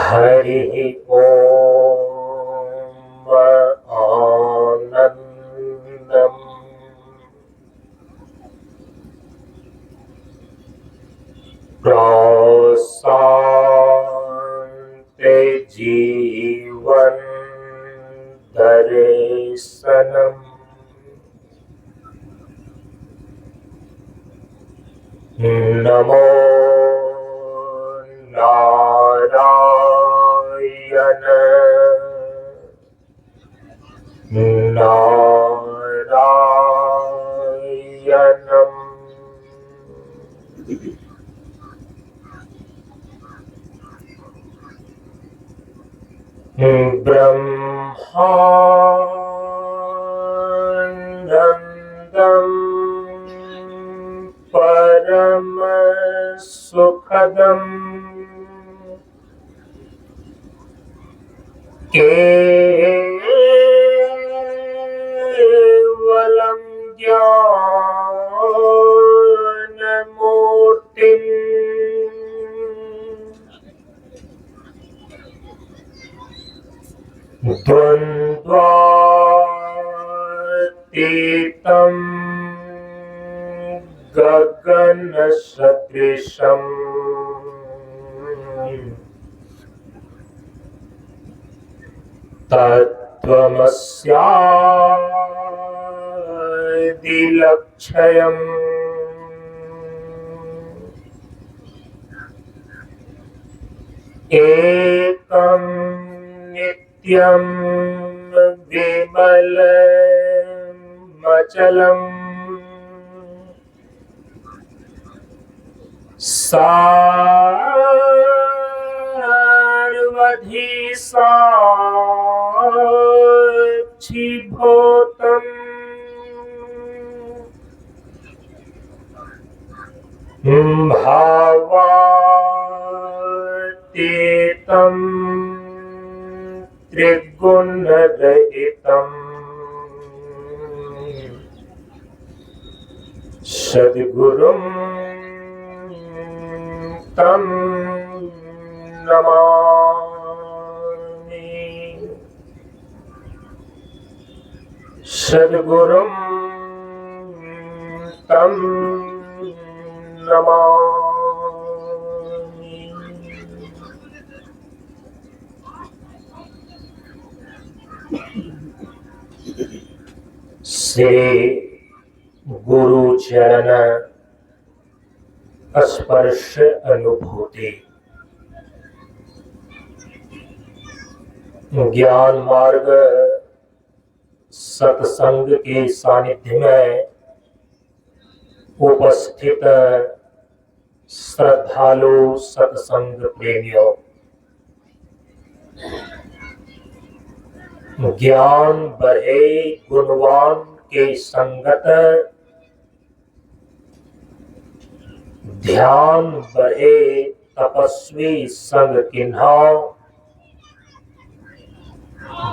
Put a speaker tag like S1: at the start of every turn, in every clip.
S1: हरि ओम आनंदम प्रशांति जीवन दर्शनम नमो नारायण नारायणम ब्रह्मानंदम परम सुखदम केवलम ज्ञानमूर्तिम् द्वन्द्वातीतं गगनसदृशम् तत्त्वमस्यादिलक्ष्यम् एकं नित्यं विमलमचलम् सर्वधि साक्षिभूतम् भावातीतं त्रिगुणरहितम् सद्गुरुं तं नमामि सद्गुरुं तं नमामि। श्री गुरु चरण स्पर्श अनुभूति ज्ञान मार्ग सत्संग के सानिध्य में उपस्थित श्रद्धालु सत्संग प्रेमियों, ज्ञान बढ़े गुणवान के संगत, ध्यान बढ़े तपस्वी संग किन्हा,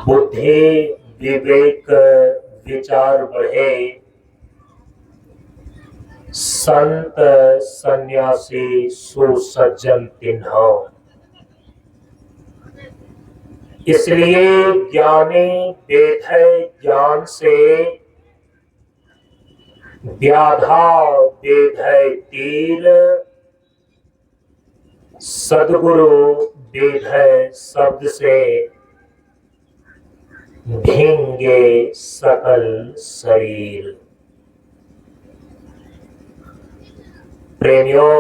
S1: बुद्धि विवेक विचार बढ़े संत सन्यासी सुसज्जन तिन्हा। इसलिए ज्ञानी वेद है ज्ञान से, व्याधा वेद है तीर, सद्गुरु वेद है शब्द से, भींगे सकल शरीर। प्रेमियों,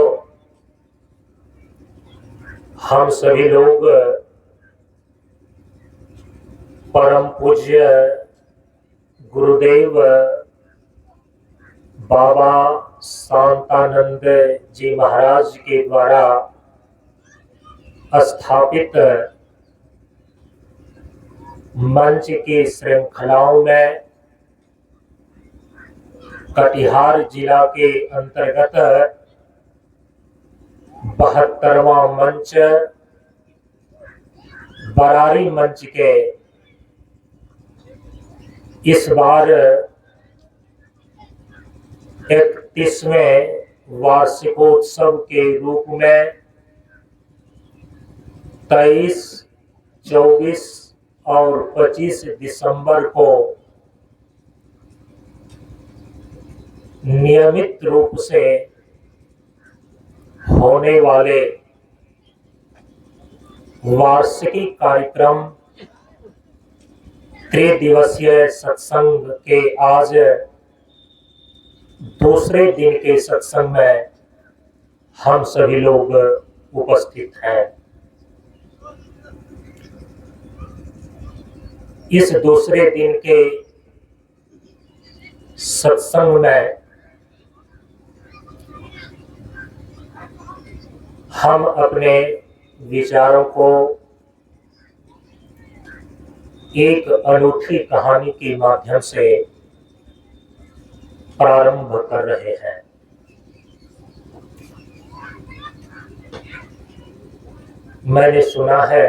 S1: हम सभी लोग परम पूज्य गुरुदेव बाबा शांतानंद जी महाराज के द्वारा स्थापित मंच की श्रृंखलाओं में कटिहार जिला के अंतर्गत 72वां मंच बरारी मंच के इस बार 31वें वार्षिकोत्सव के रूप में 23, 24 और 25 दिसंबर को नियमित रूप से होने वाले वार्षिकी कार्यक्रम त्रिदिवसीय सत्संग के आज दूसरे दिन के सत्संग में हम सभी लोग उपस्थित हैं। इस दूसरे दिन के सत्संग में हम अपने विचारों को एक अनूठी कहानी के माध्यम से प्रारंभ कर रहे हैं। मैंने सुना है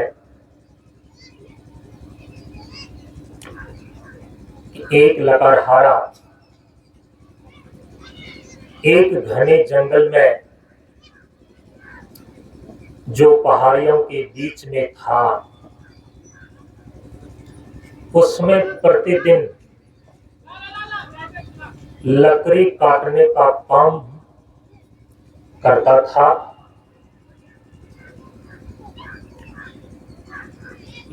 S1: कि एक लकड़हारा एक घने जंगल में जो पहाड़ियों के बीच में था, उसमें प्रतिदिन लकड़ी काटने का काम करता था।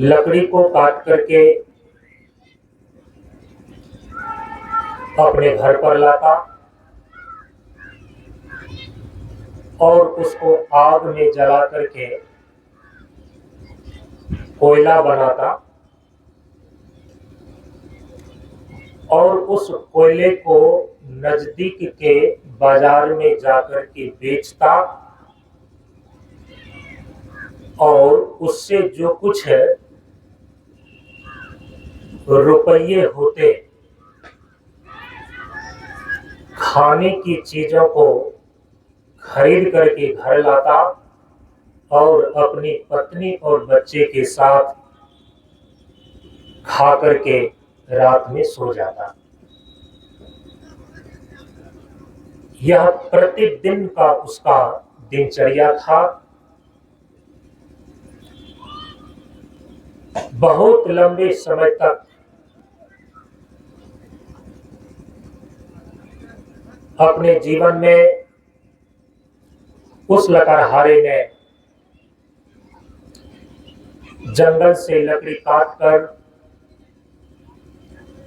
S1: लकड़ी को काट करके अपने घर पर लाता और उसको आग में जला करके कोयला बनाता और उस कोयले को नजदीक के बाजार में जाकर के बेचता और उससे जो कुछ रुपये होते खाने की चीजों को खरीद करके घर लाता और अपनी पत्नी और बच्चे के साथ खा करके रात में सो जाता। यह प्रतिदिन का उसका दिनचर्या था। बहुत लंबे समय तक अपने जीवन में उस लकड़हारे ने जंगल से लकड़ी काटकर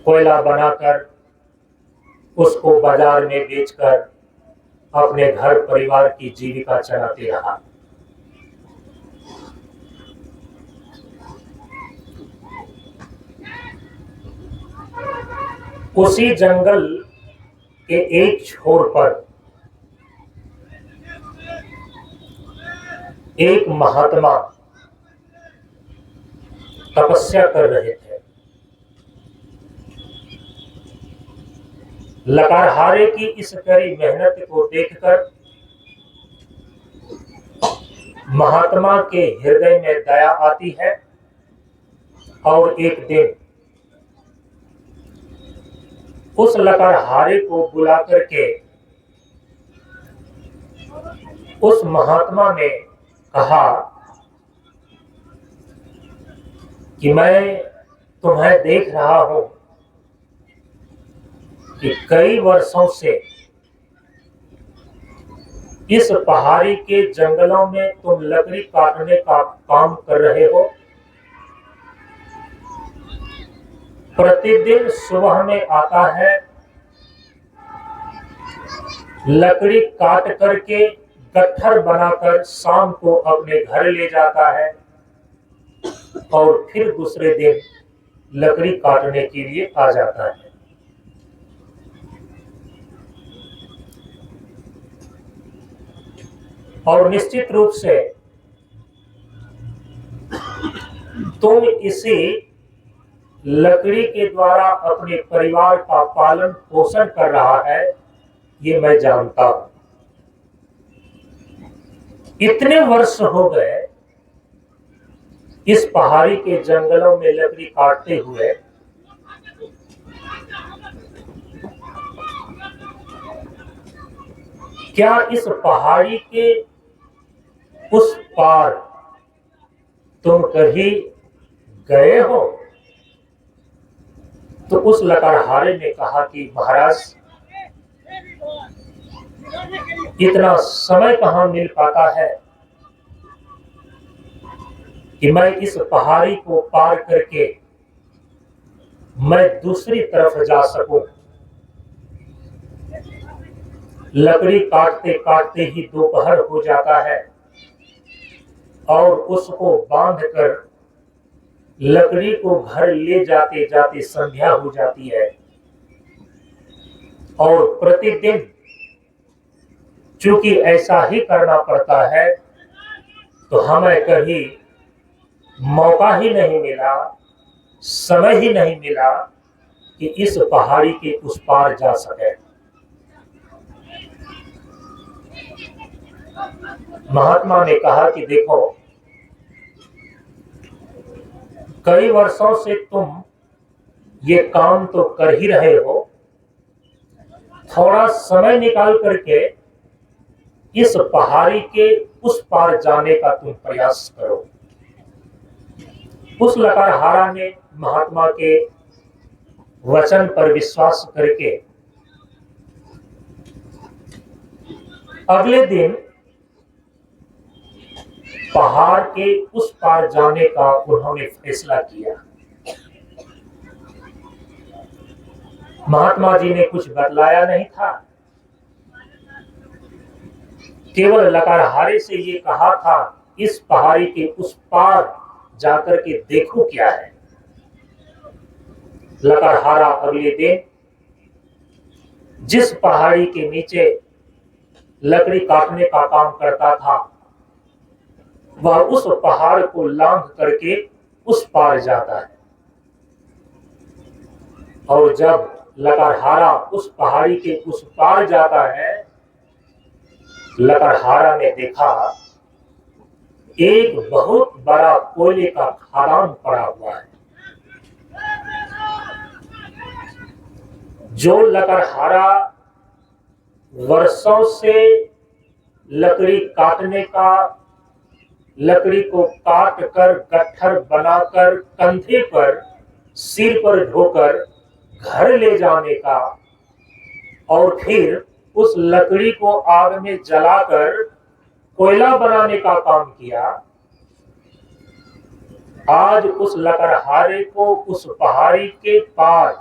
S1: कोयला बनाकर उसको बाजार में बेचकर अपने घर परिवार की जीविका चलाते रहा। उसी जंगल के एक छोर पर एक महात्मा तपस्या कर रहे थे। लकड़हारे की इस कड़ी मेहनत को देखकर महात्मा के हृदय में दया आती है और एक दिन उस लकड़हारे को बुला करके उस महात्मा ने कहा कि मैं तुम्हें देख रहा हूं कि कई वर्षों से इस पहाड़ी के जंगलों में तुम लकड़ी काटने का काम कर रहे हो। प्रतिदिन सुबह में आता है, लकड़ी काट करके गट्ठर बनाकर शाम को अपने घर ले जाता है और फिर दूसरे दिन लकड़ी काटने के लिए आ जाता है। और निश्चित रूप से तुम इसी लकड़ी के द्वारा अपने परिवार का पालन पोषण कर रहा है, ये मैं जानता हूं। इतने वर्ष हो गए इस पहाड़ी के जंगलों में लकड़ी काटते हुए। क्या इस पहाड़ी के उस पार तुम कभी गए हो? तो उस लकड़हारे ने कहा कि महाराज, इतना समय कहां मिल पाता है कि मैं इस पहाड़ी को पार करके मैं दूसरी तरफ जा सकूं। लकड़ी काटते काटते ही दोपहर हो जाता है और उसको बांधकर लकड़ी को घर ले जाते जाते संध्या हो जाती है। और प्रतिदिन चूंकि ऐसा ही करना पड़ता है, तो हमें कभी मौका ही नहीं मिला, समय ही नहीं मिला कि इस पहाड़ी के उस पार जा सके। महात्मा ने कहा कि देखो, कई वर्षों से तुम ये काम तो कर ही रहे हो, थोड़ा समय निकाल करके इस पहाड़ी के उस पार जाने का तुम प्रयास करो। उस लकड़हारा ने महात्मा के वचन पर विश्वास करके अगले दिन पहाड़ के उस पार जाने का उन्होंने फैसला किया। महात्मा जी ने कुछ बतलाया नहीं था, केवल लकड़हारे से ये कहा था, इस पहाड़ी के उस पार जाकर के देखो क्या है। लकड़हारा अगले दिन जिस पहाड़ी के नीचे लकड़ी काटने का काम करता था, वह उस पहाड़ को लांघ करके उस पार जाता है। और जब लकड़हारा उस पहाड़ी के उस पार जाता है, लकड़हारा ने देखा एक बहुत बड़ा कोयले का खदान पड़ा हुआ है। जो लकड़हारा वर्षों से लकड़ी काटने का, लकड़ी को काट कर गट्ठर बनाकर कंधे पर सिर पर ढोकर घर ले जाने का और फिर उस लकड़ी को आग में जलाकर कोयला बनाने का काम किया, आज उस लकड़हारे को उस पहाड़ी के पार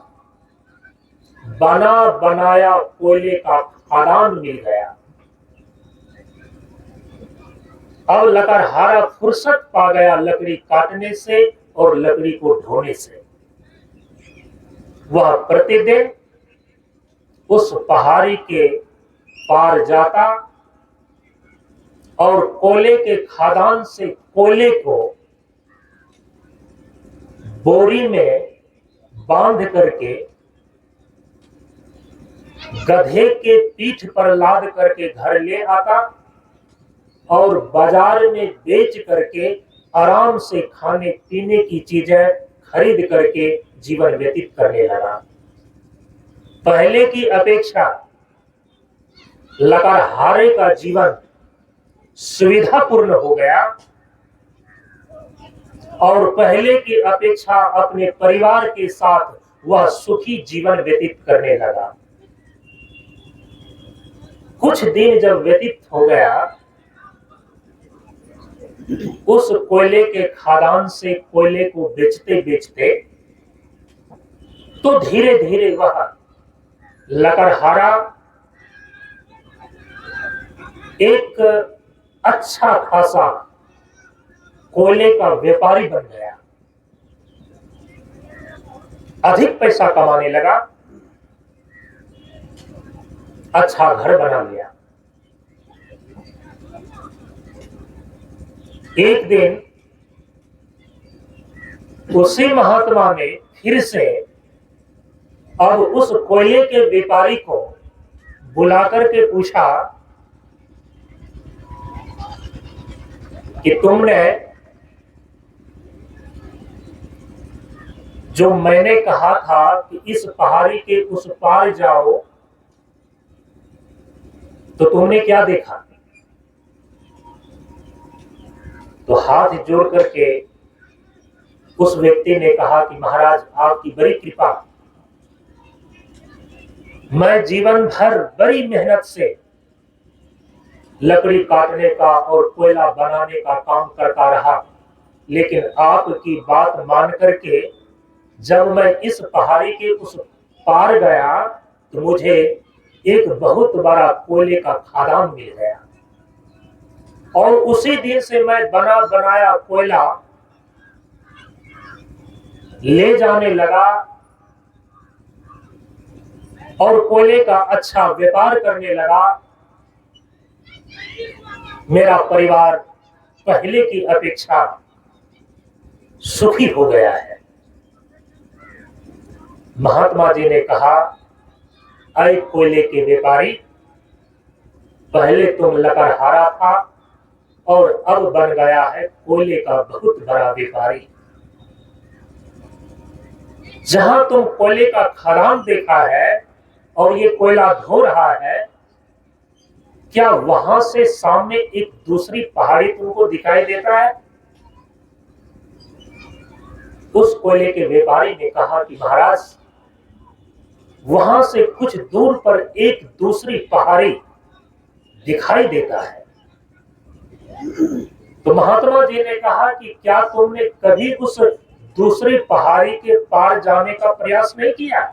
S1: बना बनाया कोयले का खदान मिल गया। अब लकड़हारा फुर्सत पा गया लकड़ी काटने से और लकड़ी को ढोने से। वह प्रतिदिन उस पहाड़ी के पार जाता और कोयले के खदान से कोयले को बोरी में बांध करके गधे के पीठ पर लाद करके घर ले आता और बाजार में बेच करके आराम से खाने पीने की चीजें खरीद करके जीवन व्यतीत करने लगा। पहले की अपेक्षा लकड़हारे का जीवन सुविधापूर्ण हो गया और पहले की अपेक्षा अपने परिवार के साथ वह सुखी जीवन व्यतीत करने लगा। कुछ दिन जब व्यतीत हो गया, उस कोयले के खदान से कोयले को बेचते बेचते तो धीरे धीरे वह लकड़हारा एक अच्छा खासा कोयले का व्यापारी बन गया, अधिक पैसा कमाने लगा, अच्छा घर बना लिया। एक दिन उसी महात्मा ने फिर से अब उस कोयले के व्यापारी को बुलाकर के पूछा कि तुमने जो मैंने कहा था कि इस पहाड़ी के उस पार जाओ, तो तुमने क्या देखा? तो हाथ जोड़ करके उस व्यक्ति ने कहा कि महाराज, आपकी बड़ी कृपा, मैं जीवन भर बड़ी मेहनत से लकड़ी काटने का और कोयला बनाने का काम करता रहा, लेकिन आपकी बात मान करके जब मैं इस पहाड़ी के उस पार गया तो मुझे एक बहुत बड़ा कोयले का खदान मिल गया, और उसी दिन से मैं बना बनाया कोयला ले जाने लगा और कोयले का अच्छा व्यापार करने लगा। मेरा परिवार पहले की अपेक्षा सुखी हो गया है। महात्मा जी ने कहा, अय कोयले के व्यापारी, पहले तुम लकड़हारा था और अब बन गया है कोयले का बहुत बड़ा व्यापारी। जहां तुम कोयले का खदान देखा है और ये कोयला ढो रहा है, क्या वहां से सामने एक दूसरी पहाड़ी तुमको दिखाई देता है? उस कोयले के व्यापारी ने कहा कि महाराज, वहां से कुछ दूर पर एक दूसरी पहाड़ी दिखाई देता है। तो महात्मा जी ने कहा कि क्या तुमने कभी उस दूसरी पहाड़ी के पार जाने का प्रयास नहीं किया?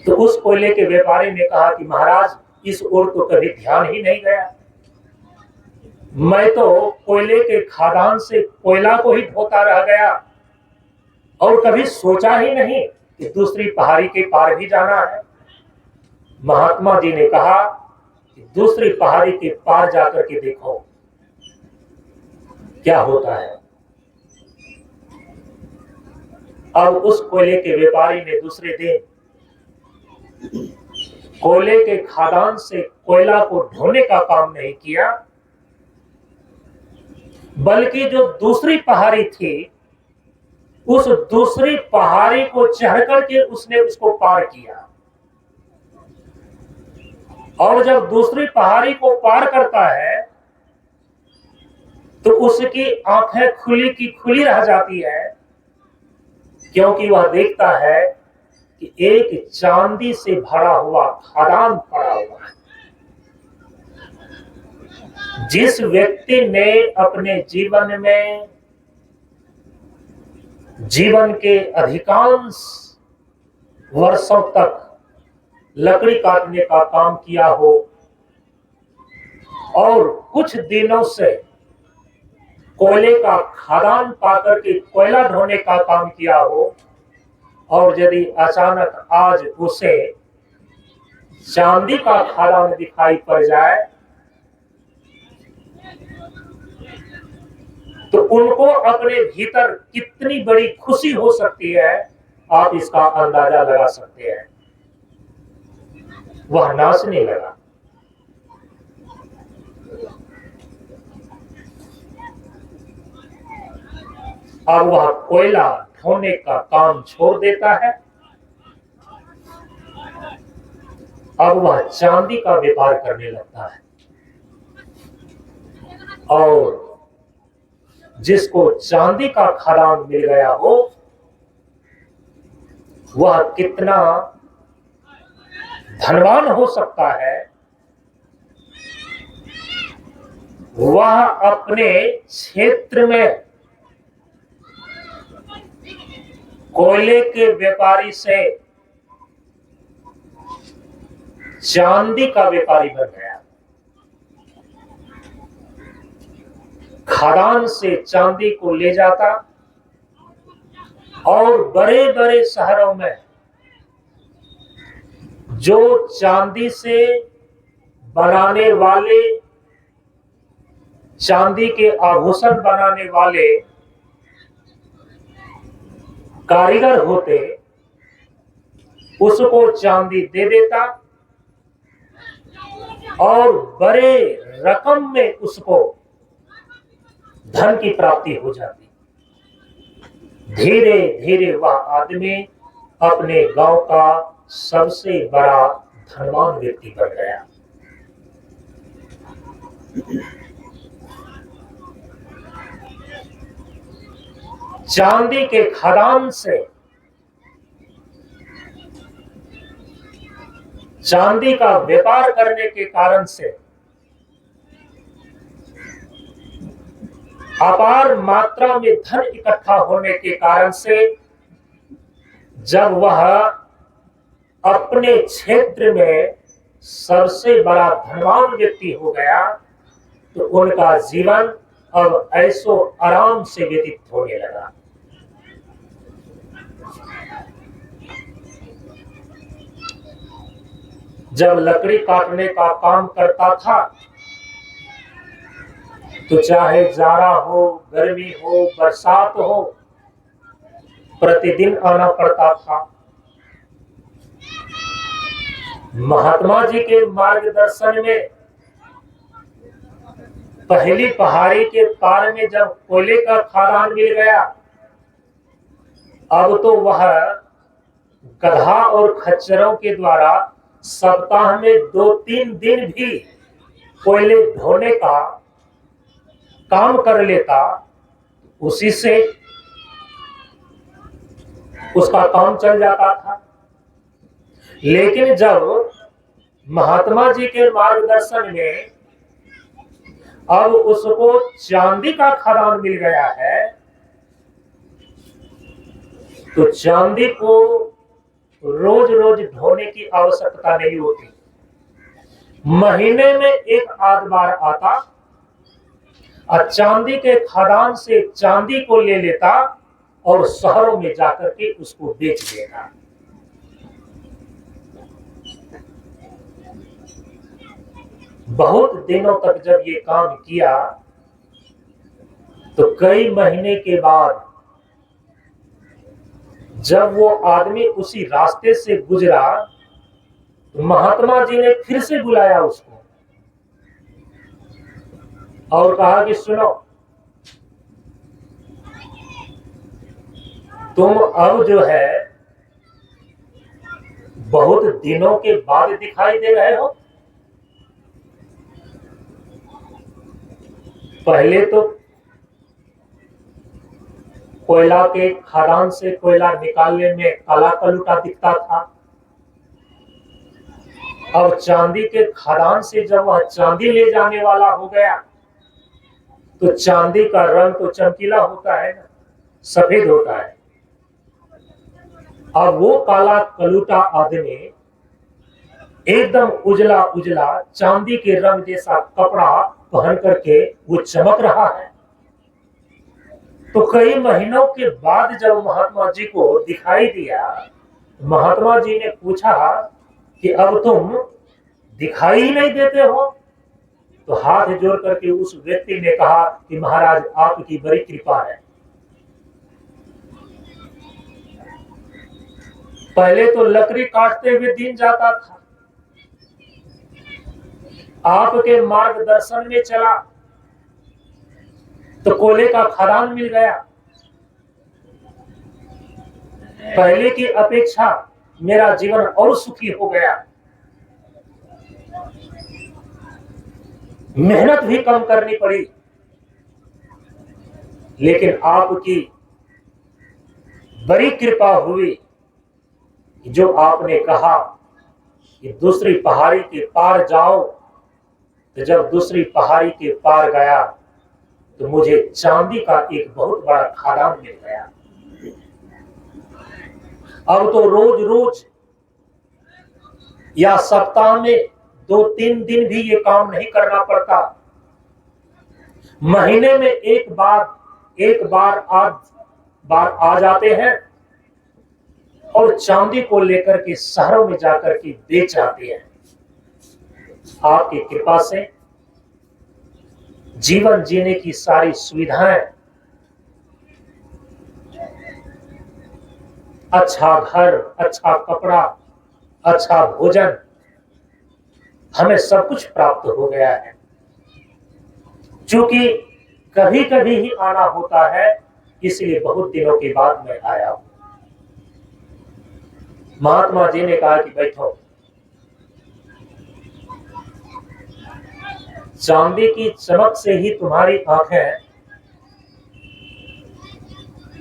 S1: तो उस कोयले के व्यापारी ने कहा कि महाराज, इस ओर तो कभी ध्यान ही नहीं गया। मैं तो कोयले के खदान से कोयला को ही ढोता रह गया और कभी सोचा ही नहीं कि दूसरी पहाड़ी के पार भी जाना है। महात्मा जी ने कहा कि दूसरी पहाड़ी के पार जाकर के देखो क्या होता है। अब उस कोयले के व्यापारी ने दूसरे दिन कोयले के खदान से कोयला को ढोने का काम नहीं किया, बल्कि जो दूसरी पहाड़ी थी उस दूसरी पहाड़ी को चढ़ करके उसने उसको पार किया। और जब दूसरी पहाड़ी को पार करता है तो उसकी आंखें खुली की खुली रह जाती है, क्योंकि वह देखता है कि एक चांदी से भरा हुआ खदान पड़ा हुआ है। जिस व्यक्ति ने अपने जीवन में जीवन के अधिकांश वर्षों तक लकड़ी काटने का काम किया हो और कुछ दिनों से कोयले का खदान पाकर के कोयला ढोने का काम किया हो, और यदि अचानक आज उसे चांदी का खदान दिखाई पड़ जाए तो उनको अपने भीतर कितनी बड़ी खुशी हो सकती है, आप इसका अंदाजा लगा सकते हैं। वह नाचने लगा। अब वह कोयला ढोने का काम छोड़ देता है, अब वह चांदी का व्यापार करने लगता है। और जिसको चांदी का खदान मिल गया हो, वह कितना धनवान हो सकता है, वह अपने क्षेत्र में कोयले के व्यापारी से चांदी का व्यापारी बन गया। खदान से चांदी को ले जाता और बड़े बड़े शहरों में जो चांदी से बनाने वाले, चांदी के आभूषण बनाने वाले कारीगर होते उसको चांदी दे देता और बड़े रकम में उसको धन की प्राप्ति हो जाती। धीरे धीरे वह आदमी अपने गांव का सबसे बड़ा धनवान व्यक्ति बन गया। चांदी के खदान से, चांदी का व्यापार करने के कारण से अपार मात्रा में धन इकट्ठा होने के कारण से जब वह अपने क्षेत्र में सबसे बड़ा धनवान व्यक्ति हो गया तो उनका जीवन अब ऐसो आराम से व्यतीत होने लगा। जब लकड़ी काटने का काम करता था तो चाहे जाड़ा हो, गर्मी हो, बरसात हो, प्रतिदिन आना पड़ता था। महात्मा जी के मार्गदर्शन में पहली पहाड़ी के पार में जब कोयले का खदान मिल गया, अब तो वह गधा और खच्चरों के द्वारा सप्ताह में 2-3 दिन भी कोयले ढोने का काम कर लेता, उसी से उसका काम चल जाता था। लेकिन जब महात्मा जी के मार्गदर्शन में अब उसको चांदी का खदान मिल गया है तो चांदी को रोज रोज ढोने की आवश्यकता नहीं होती। महीने में एक आध बार आता और चांदी के खदान से चांदी को ले लेता और शहरों में जाकर के उसको बेच देता। बहुत दिनों तक जब ये काम किया तो कई महीने के बाद जब वो आदमी उसी रास्ते से गुजरा तो महात्मा जी ने फिर से बुलाया उसको और कहा कि सुनो, तुम अब जो है बहुत दिनों के बाद दिखाई दे रहे हो। पहले तो कोयला के खदान से कोयला निकालने में काला कलूटा दिखता था। अब चांदी के खदान से जब वह चांदी ले जाने वाला हो गया तो चांदी का रंग तो चमकीला होता है ना, सफेद होता है। अब वो काला कलूटा आदमी एकदम उजला उजला चांदी के रंग जैसा कपड़ा पहन करके वो चमक रहा है। तो कई महीनों के बाद जब महात्मा जी को दिखाई दिया, महात्मा जी ने पूछा कि अब तुम दिखाई ही नहीं देते हो। तो हाथ जोड़ करके उस व्यक्ति ने कहा कि महाराज आपकी बड़ी कृपा है। पहले तो लकड़ी काटते हुए दिन जाता था, आपके मार्गदर्शन में चला तो कोयले का खदान मिल गया। पहले की अपेक्षा मेरा जीवन और सुखी हो गया। मेहनत भी कम करनी पड़ी, लेकिन आपकी बड़ी कृपा हुई जो आपने कहा कि दूसरी पहाड़ी के पार जाओ। तो जब दूसरी पहाड़ी के पार गया तो मुझे चांदी का एक बहुत बड़ा खदान मिल गया। अब तो रोज रोज या सप्ताह में 2-3 दिन भी ये काम नहीं करना पड़ता। महीने में एक बार आ जाते हैं और चांदी को लेकर के शहरों में जाकर के बेच आते हैं। आपकी कृपा से जीवन जीने की सारी सुविधाएं अच्छा घर, अच्छा कपड़ा, अच्छा भोजन, हमें सब कुछ प्राप्त हो गया है। क्योंकि कभी कभी ही आना होता है, इसलिए बहुत दिनों के बाद मैं आया हूं। महात्मा जी ने कहा कि बैठो। चांदी की चमक से ही तुम्हारी आंखें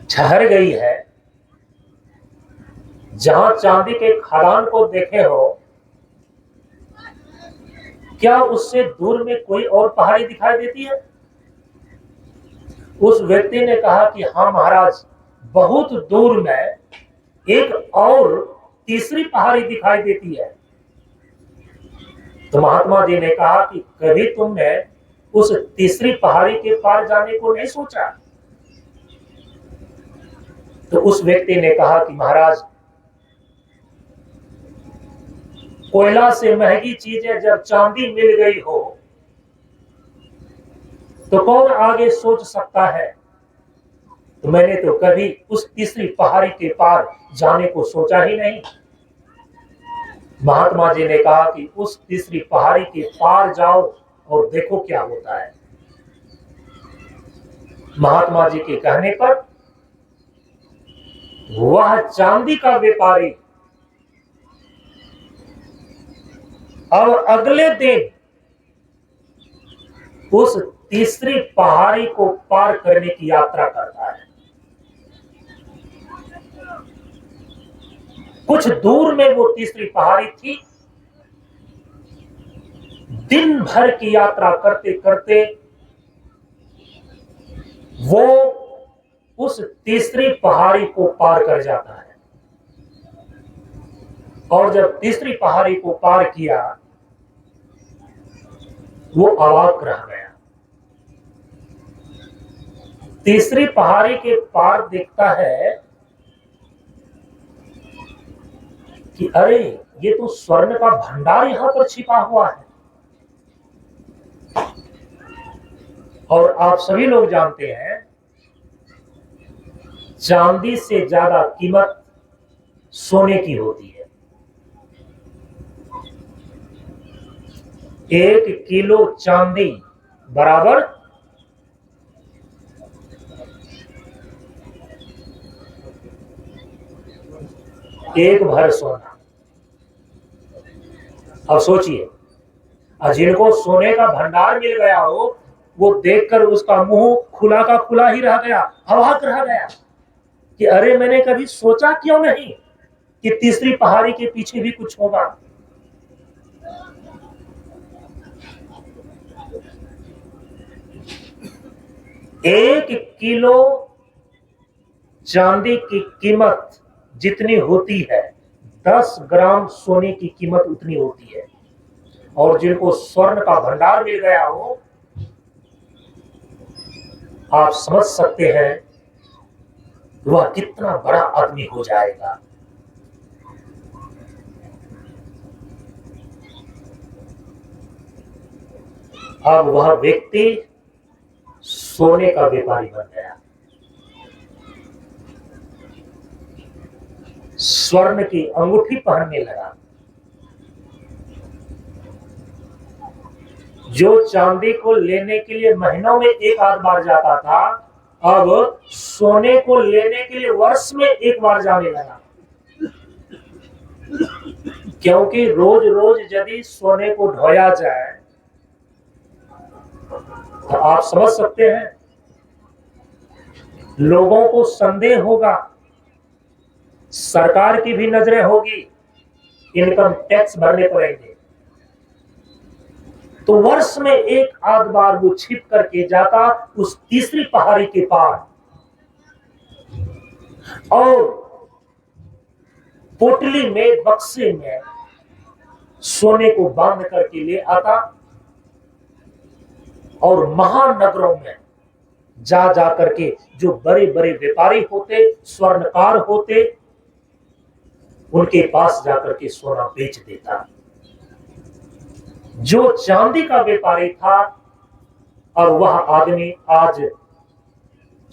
S1: ठहर गई है। जहां चांदी के खदान को देखे हो, क्या उससे दूर में कोई और पहाड़ी दिखाई देती है? उस व्यक्ति ने कहा कि हाँ महाराज, बहुत दूर में एक और तीसरी पहाड़ी दिखाई देती है। तो महात्मा जी ने कहा कि कभी तुमने उस तीसरी पहाड़ी के पार जाने को नहीं सोचा? तो उस व्यक्ति ने कहा कि महाराज, कोयला से महंगी चीजें जब चांदी मिल गई हो, तो कौन आगे सोच सकता है? तो मैंने तो कभी उस तीसरी पहाड़ी के पार जाने को सोचा ही नहीं। महात्मा जी ने कहा कि उस तीसरी पहाड़ी के पार जाओ और देखो क्या होता है। महात्मा जी के कहने पर वह चांदी का व्यापारी अब अगले दिन उस तीसरी पहाड़ी को पार करने की यात्रा करता है। कुछ दूर में वो तीसरी पहाड़ी थी। दिन भर की यात्रा करते करते वो उस तीसरी पहाड़ी को पार कर जाता है। और जब तीसरी पहाड़ी को पार किया, वो अवाक रह गया। तीसरी पहाड़ी के पार देखता है कि अरे, ये तो स्वर्ण का भंडार यहां पर छिपा हुआ है। और आप सभी लोग जानते हैं, चांदी से ज्यादा कीमत सोने की होती है। 1 किलो चांदी बराबर 1 भर सोना। अब सोचिए, जिनको सोने का भंडार मिल गया हो, वो देखकर उसका मुंह खुला का खुला ही रह गया, अवाक रह गया कि अरे, मैंने कभी सोचा क्यों नहीं कि तीसरी पहाड़ी के पीछे भी कुछ होगा। एक किलो चांदी की कीमत जितनी होती है, 10 ग्राम सोने की कीमत उतनी होती है। और जिनको स्वर्ण का भंडार मिल गया हो, आप समझ सकते हैं वह कितना बड़ा आदमी हो जाएगा। अब वह व्यक्ति सोने का व्यापारी बन गया। स्वर्ण की अंगूठी पहनने लगा। जो चांदी को लेने के लिए महीनों में एक आध बार जाता था, अब सोने को लेने के लिए वर्ष में एक बार जाने लगा। क्योंकि रोज रोज यदि सोने को ढोया जाए, तो आप समझ सकते हैं, लोगों को संदेह होगा, सरकार की भी नजरें होगी, इनकम टैक्स भरने पड़ेंगे। तो वर्ष में एक आध बार वो छिप करके जाता उस तीसरी पहाड़ी के पार, और पोटली में, बक्से में सोने को बांध करके ले आता, और महानगरों में जा जा करके जो बड़े बड़े व्यापारी होते, स्वर्णकार होते, उनके पास जाकर के सोना बेच देता। जो चांदी का व्यापारी था, और वह आदमी आज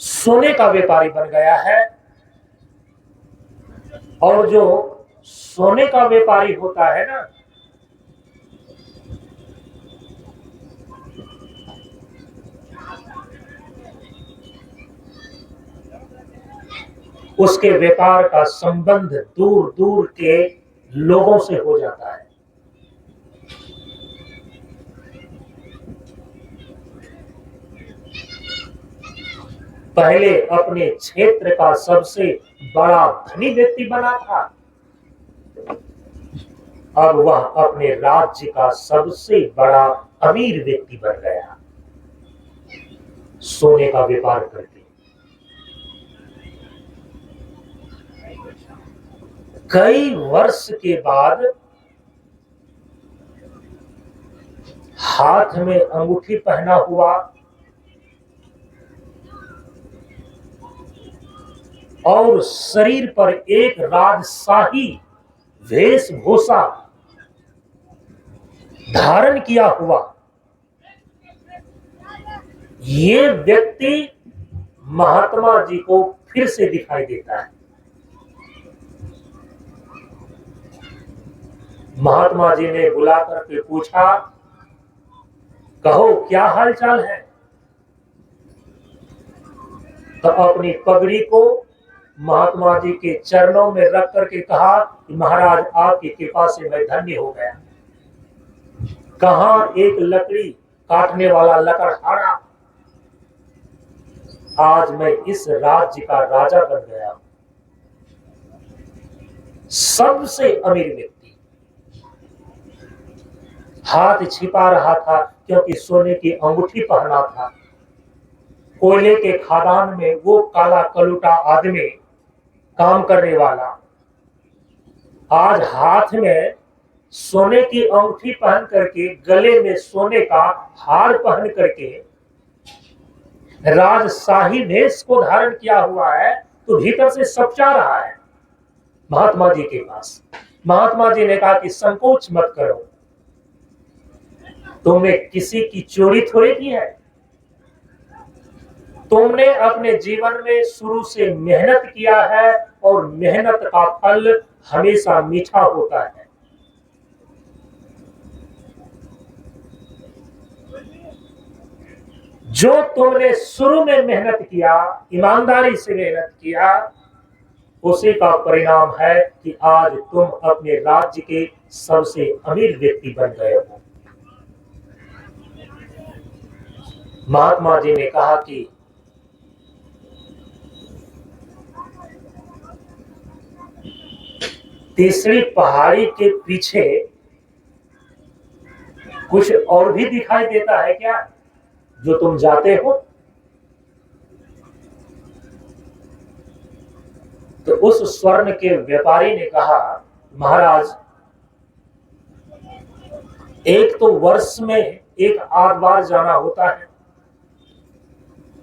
S1: सोने का व्यापारी बन गया है। और जो सोने का व्यापारी होता है ना, उसके व्यापार का संबंध दूर दूर के लोगों से हो जाता है। पहले अपने क्षेत्र का सबसे बड़ा धनी व्यक्ति बना था, अब वह अपने राज्य का सबसे बड़ा अमीर व्यक्ति बन गया, सोने का व्यापार करके। कई वर्ष के बाद हाथ में अंगूठी पहना हुआ और शरीर पर एक राजशाही वेशभूषा धारण किया हुआ ये व्यक्ति महात्मा जी को फिर से दिखाई देता है। महात्मा जी ने बुला करके पूछा, कहो क्या हालचाल है? तो अपनी पगड़ी को महात्मा जी के चरणों में रख करके कहा कि महाराज आपकी कृपा से मैं धन्य हो गया। कहां एक लकड़ी काटने वाला लकड़हारा, आज मैं इस राज्य का राजा बन गया हूं, सबसे अमीर व्यक्ति। हाथ छिपा रहा था क्योंकि सोने की अंगूठी पहना था। कोयले के खदान में वो काला कलूटा आदमी काम करने वाला आज हाथ में सोने की अंगूठी पहन करके, गले में सोने का हार पहन करके राजशाही वेश को धारण किया हुआ है, तो भीतर से सपचा रहा है महात्मा जी के पास। महात्मा जी ने कहा कि संकोच मत करो, तुमने किसी की चोरी थोड़ी की है, तुमने अपने जीवन में शुरू से मेहनत किया है और मेहनत का फल हमेशा मीठा होता है। जो तुमने शुरू में मेहनत किया, ईमानदारी से मेहनत किया, उसी का परिणाम है कि आज तुम अपने राज्य के सबसे अमीर व्यक्ति बन गए हो। महात्मा जी ने कहा कि तीसरी पहाड़ी के पीछे कुछ और भी दिखाई देता है क्या जो तुम जाते हो? तो उस स्वर्ण के व्यापारी ने कहा, महाराज एक तो वर्ष में एक आध बार जाना होता है,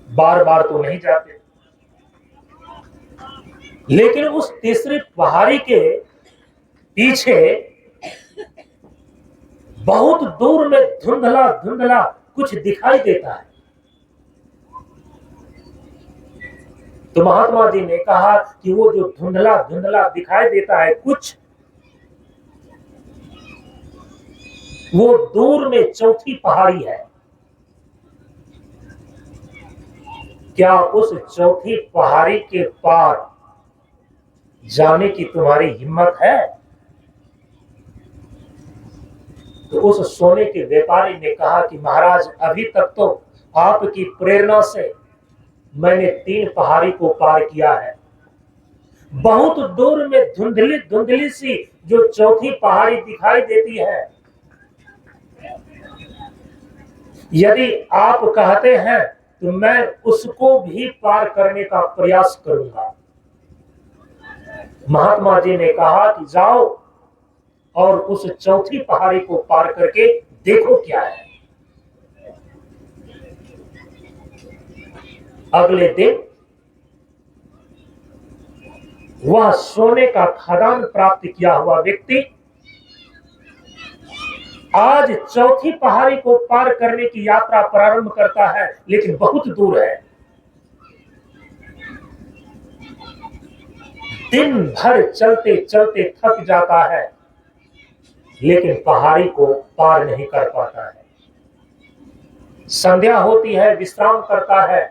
S1: बार बार तो नहीं जाते। लेकिन उस तीसरी पहाड़ी के पीछे बहुत दूर में धुंधला धुंधला कुछ दिखाई देता है। तो महात्मा जी ने कहा कि वो जो धुंधला धुंधला दिखाई देता है कुछ, वो दूर में चौथी पहाड़ी है। क्या उस चौथी पहाड़ी के पार जाने की तुम्हारी हिम्मत है? तो उस सोने के व्यापारी ने कहा कि महाराज अभी तक तो आपकी प्रेरणा से मैंने 3 पहाड़ी को पार किया है। बहुत दूर में धुंधली धुंधली सी जो चौथी पहाड़ी दिखाई देती है, यदि आप कहते हैं तो मैं उसको भी पार करने का प्रयास करूंगा। महात्मा जी ने कहा कि जाओ और उस चौथी पहाड़ी को पार करके देखो क्या है। अगले दिन वह सोने का खदान प्राप्त किया हुआ व्यक्ति आज चौथी पहाड़ी को पार करने की यात्रा प्रारंभ करता है, लेकिन बहुत दूर है। दिन भर चलते चलते थक जाता है, लेकिन पहाड़ी को पार नहीं कर पाता है। संध्या होती है, विश्राम करता है,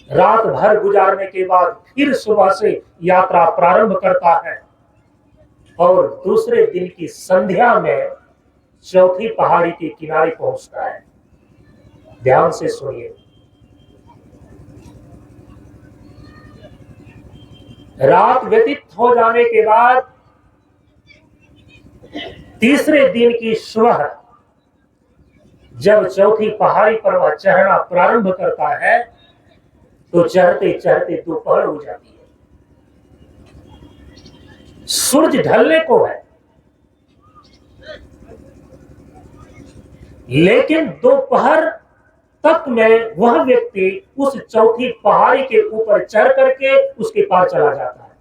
S1: रात भर गुजारने के बाद फिर सुबह से यात्रा प्रारंभ करता है और दूसरे दिन की संध्या में चौथी पहाड़ी के किनारे पहुंचता है। ध्यान से सुनिए, रात व्यतीत हो जाने के बाद तीसरे दिन की सुबह जब चौथी पहाड़ी पर वह चढ़ना प्रारंभ करता है तो चढ़ते चढ़ते दोपहर हो जाती है, सूरज ढलने को है, लेकिन दोपहर तक में वह व्यक्ति उस चौथी पहाड़ी के ऊपर चढ़ करके उसके पार चला जाता है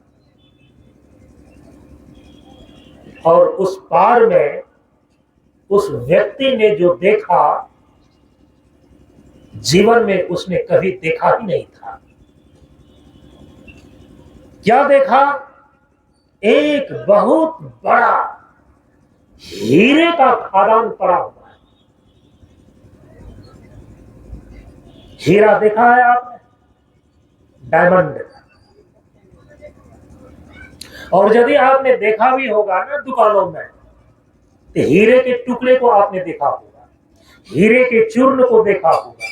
S1: और उस पार में उस व्यक्ति ने जो देखा, जीवन में उसने कभी देखा ही नहीं था। क्या देखा? एक बहुत बड़ा हीरे का खदान पड़ा हुआ है। हीरा देखा है आपने? डायमंड। और यदि आपने देखा भी होगा ना दुकानों में, तो हीरे के टुकड़े को आपने देखा होगा, हीरे के चूर्ण को देखा होगा,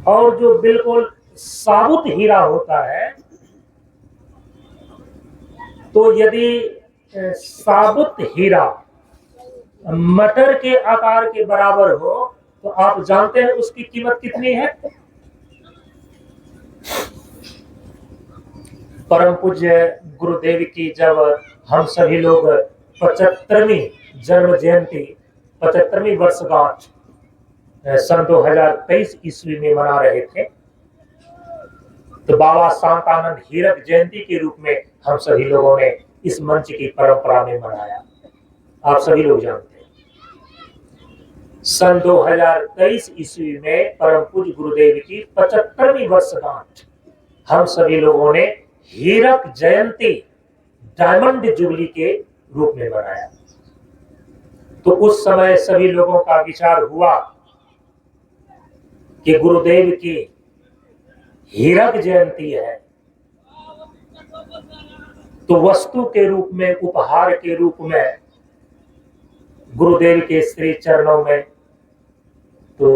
S1: और जो बिल्कुल साबुत हीरा होता है, तो यदि साबुत हीरा मटर के आकार के बराबर हो तो आप जानते हैं उसकी कीमत कितनी है? परम पूज्य गुरुदेव की जब हम सभी लोग 75वीं जन्म जयंती, 75वीं वर्षगांठ सन 2023 ईस्वी में मना रहे थे, तो बाबा शांतानंद हीरक जयंती के रूप में हम सभी लोगों ने इस मंच की परंपरा में मनाया। आप सभी लोग जानते हैं सन 2023 ईस्वी में परम पूज्य गुरुदेव की 75वीं वर्षगांठ हम सभी लोगों ने हीरक जयंती डायमंड जुबली के रूप में मनाया। तो उस समय सभी लोगों का विचार हुआ कि गुरुदेव की हीरक जयंती है, तो वस्तु के रूप में, उपहार के रूप में गुरुदेव के श्री चरणों में तो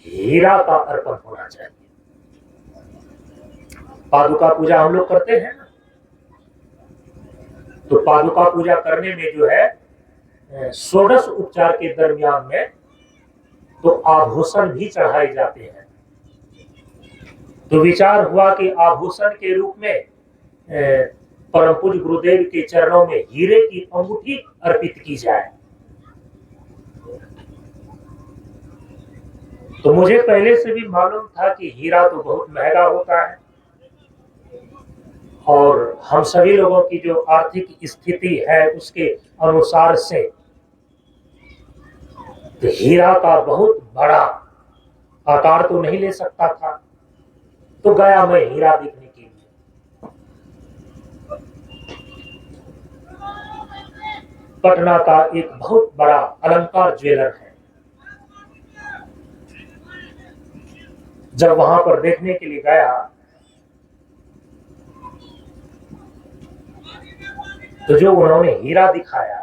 S1: हीरा का अर्पण होना चाहिए। पादुका पूजा हम लोग करते हैं ना, तो पादुका पूजा करने में जो है षोडश उपचार के दरमियान में तो आभूषण भी चढ़ाए जाते हैं। तो विचार हुआ कि आभूषण के रूप में परम पूज्य गुरुदेव के चरणों में हीरे की अंगूठी अर्पित की जाए। तो मुझे पहले से भी मालूम था कि हीरा तो बहुत महंगा होता है और हम सभी लोगों की जो आर्थिक स्थिति है उसके अनुसार से तो हीरा का बहुत बड़ा आकार तो नहीं ले सकता था। तो गया मैं हीरा देखने के लिए। पटना का एक बहुत बड़ा अलंकार ज्वेलर है। जब वहां पर देखने के लिए गया तो जो उन्होंने हीरा दिखाया,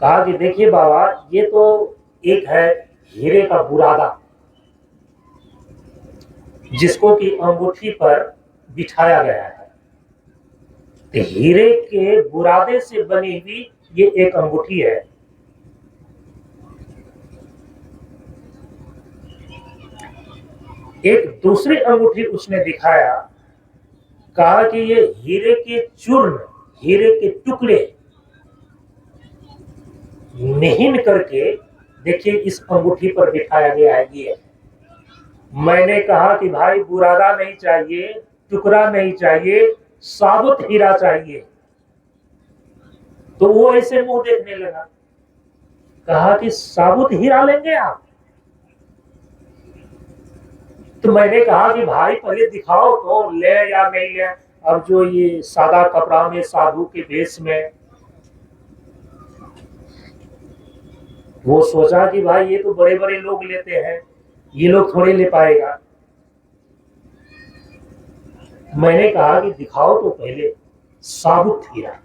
S1: कहा कि देखिए बाबा, ये तो एक है हीरे का बुरादा जिसको कि अंगूठी पर बिठाया गया है। तो हीरे के बुरादे से बनी हुई ये एक अंगूठी है। एक दूसरी अंगूठी उसने दिखाया, कहा कि ये हीरे के चूर्ण, हीरे के टुकड़े निहिन करके देखिए इस अंगूठी पर बिठाया गया है। ये मैंने कहा कि भाई बुरादा नहीं चाहिए, टुकड़ा नहीं चाहिए, साबुत हीरा चाहिए। तो वो ऐसे मुंह देखने लगा, कहा कि साबुत हीरा लेंगे आप? तो मैंने कहा कि भाई पहले दिखाओ तो, ले या नहीं ले। अब जो ये सादा कपड़ा में साधु के वेश में, वो सोचा कि भाई ये तो बड़े बड़े लोग लेते हैं, ये लोग थोड़े ले पाएगा। मैंने कहा कि दिखाओ तो पहले साबुत हीरा।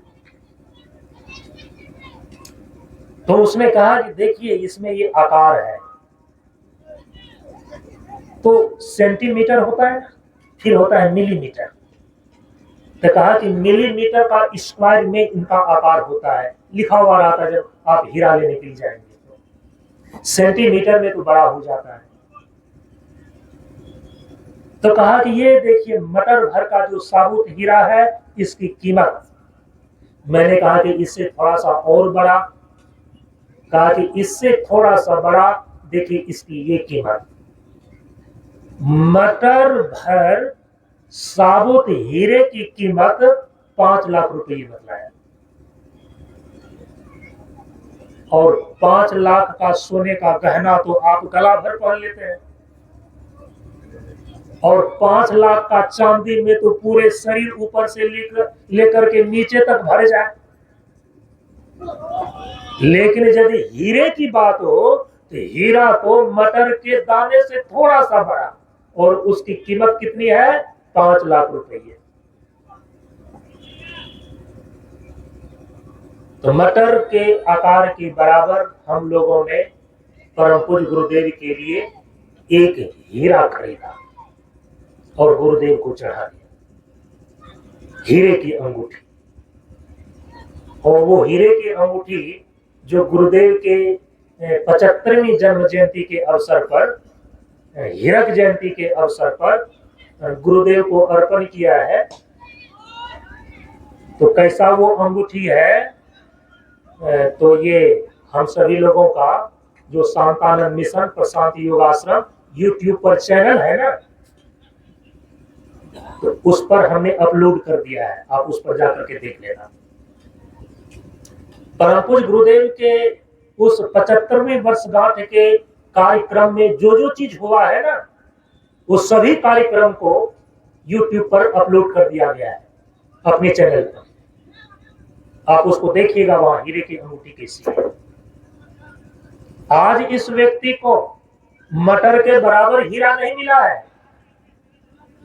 S1: तो उसने कहा कि देखिए इसमें ये आकार है, तो सेंटीमीटर होता है, फिर होता है मिलीमीटर। तो कहा कि मिलीमीटर का स्क्वायर में इनका आकार होता है, लिखा हुआ रहता है जब आप हीरा लेने के लिए जाएंगे तो। सेंटीमीटर में तो बड़ा हो जाता है। तो कहा कि ये देखिए मटर भर का जो साबुत हीरा है, इसकी कीमत। मैंने कहा कि इससे थोड़ा सा और बड़ा, कहा कि इससे थोड़ा सा बड़ा, देखिए इसकी ये कीमत। मटर भर साबुत हीरे की कीमत 5 लाख रुपये बतलाया। और 5 लाख का सोने का गहना तो आप गला भर पहन लेते हैं, और 5 लाख का चांदी में तो पूरे शरीर ऊपर से लेकर के नीचे तक भर जाए। लेकिन यदि हीरे की बात हो तो हीरा तो मटर के दाने से थोड़ा सा बड़ा, और उसकी कीमत कितनी है? 5 लाख रुपये। तो मटर के आकार के बराबर हम लोगों ने परम पूज्य गुरुदेव के लिए एक हीरा खरीदा और गुरुदेव को चढ़ा दिया, हीरे की अंगूठी। और वो हीरे की अंगूठी जो गुरुदेव के 75वीं जन्म जयंती के अवसर पर, हीरक जयंती के अवसर पर गुरुदेव को अर्पण किया है। तो कैसा वो अंगूठी है? तो ये हम सभी लोगों का जो शांतानंद मिशन प्रशांत योगाश्रम यूट्यूब पर चैनल है ना, तो उस पर हमने अपलोड कर दिया है, आप उस पर जाकर के देख लेना। परम पूज्य गुरुदेव के उस 75वीं वर्षगांठ के कार्यक्रम में जो जो चीज हुआ है ना, वो सभी कार्यक्रम को यूट्यूब पर अपलोड कर दिया गया है अपने चैनल पर। आप उसको देखिएगा, वहां हीरे की अंगूठी कैसी है। आज इस व्यक्ति को मटर के बराबर हीरा नहीं मिला है,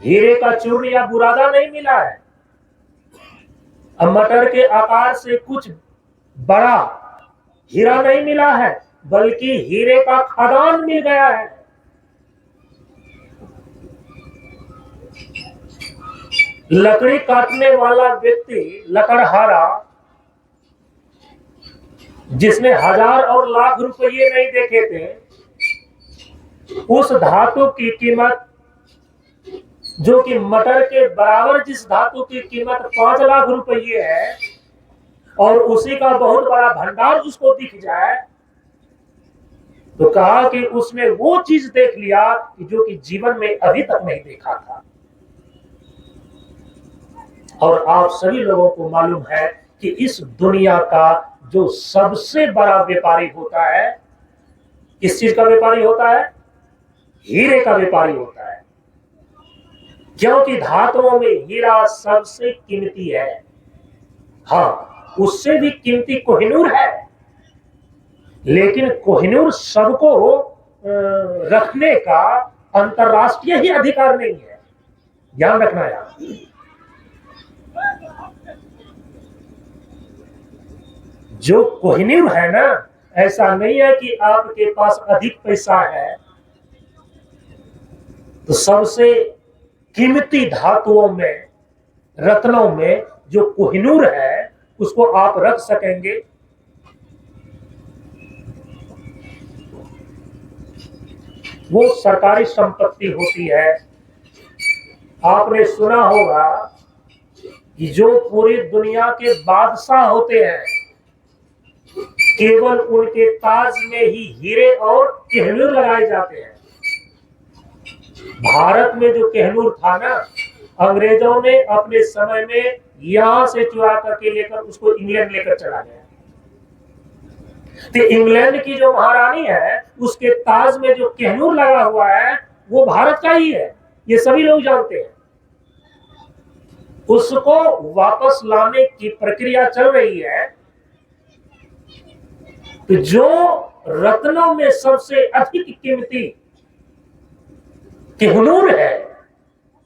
S1: हीरे का चूर्ण या बुरादा नहीं मिला है। अब मटर के आकार से कुछ बड़ा हीरा नहीं मिला है, बल्कि हीरे का खदान मिल गया है। लकड़ी काटने वाला व्यक्ति, लकड़हारा, जिसने हजार और लाख रुपये नहीं देखे थे, उस धातु की कीमत जो कि मटर के बराबर, जिस धातु की कीमत 5 लाख रुपये है, और उसी का बहुत बड़ा भंडार उसको दिख जाए, तो कहा कि उसने वो चीज देख लिया कि जो कि जीवन में अभी तक नहीं देखा था। और आप सभी लोगों को मालूम है कि इस दुनिया का जो सबसे बड़ा व्यापारी होता है, किस चीज का व्यापारी होता है? हीरे का व्यापारी होता है, क्योंकि धातुओं में हीरा सबसे कीमती है। हाँ, उससे भी कीमती कोहिनूर है, लेकिन कोहिनूर सबको रखने का अंतरराष्ट्रीय ही अधिकार नहीं है, ध्यान रखना यार। जो कोहिनूर है ना, ऐसा नहीं है कि आपके पास अधिक पैसा है तो सबसे कीमती धातुओं में, रत्नों में जो कोहिनूर है उसको आप रख सकेंगे। वो सरकारी संपत्ति होती है। आपने सुना होगा कि जो पूरी दुनिया के बादशाह होते हैं, केवल उनके ताज में ही हीरे और कहनूर लगाए जाते हैं। भारत में जो कहनूर था ना, अंग्रेजों ने अपने समय में यहां से चुरा करके लेकर उसको इंग्लैंड लेकर चला गया। तो इंग्लैंड की जो महारानी है, उसके ताज में जो कहनूर लगा हुआ है, वो भारत का ही है, ये सभी लोग जानते हैं। उसको वापस लाने की प्रक्रिया चल रही है। तो जो रत्नों में सबसे अधिक कीमती कोहिनूर है,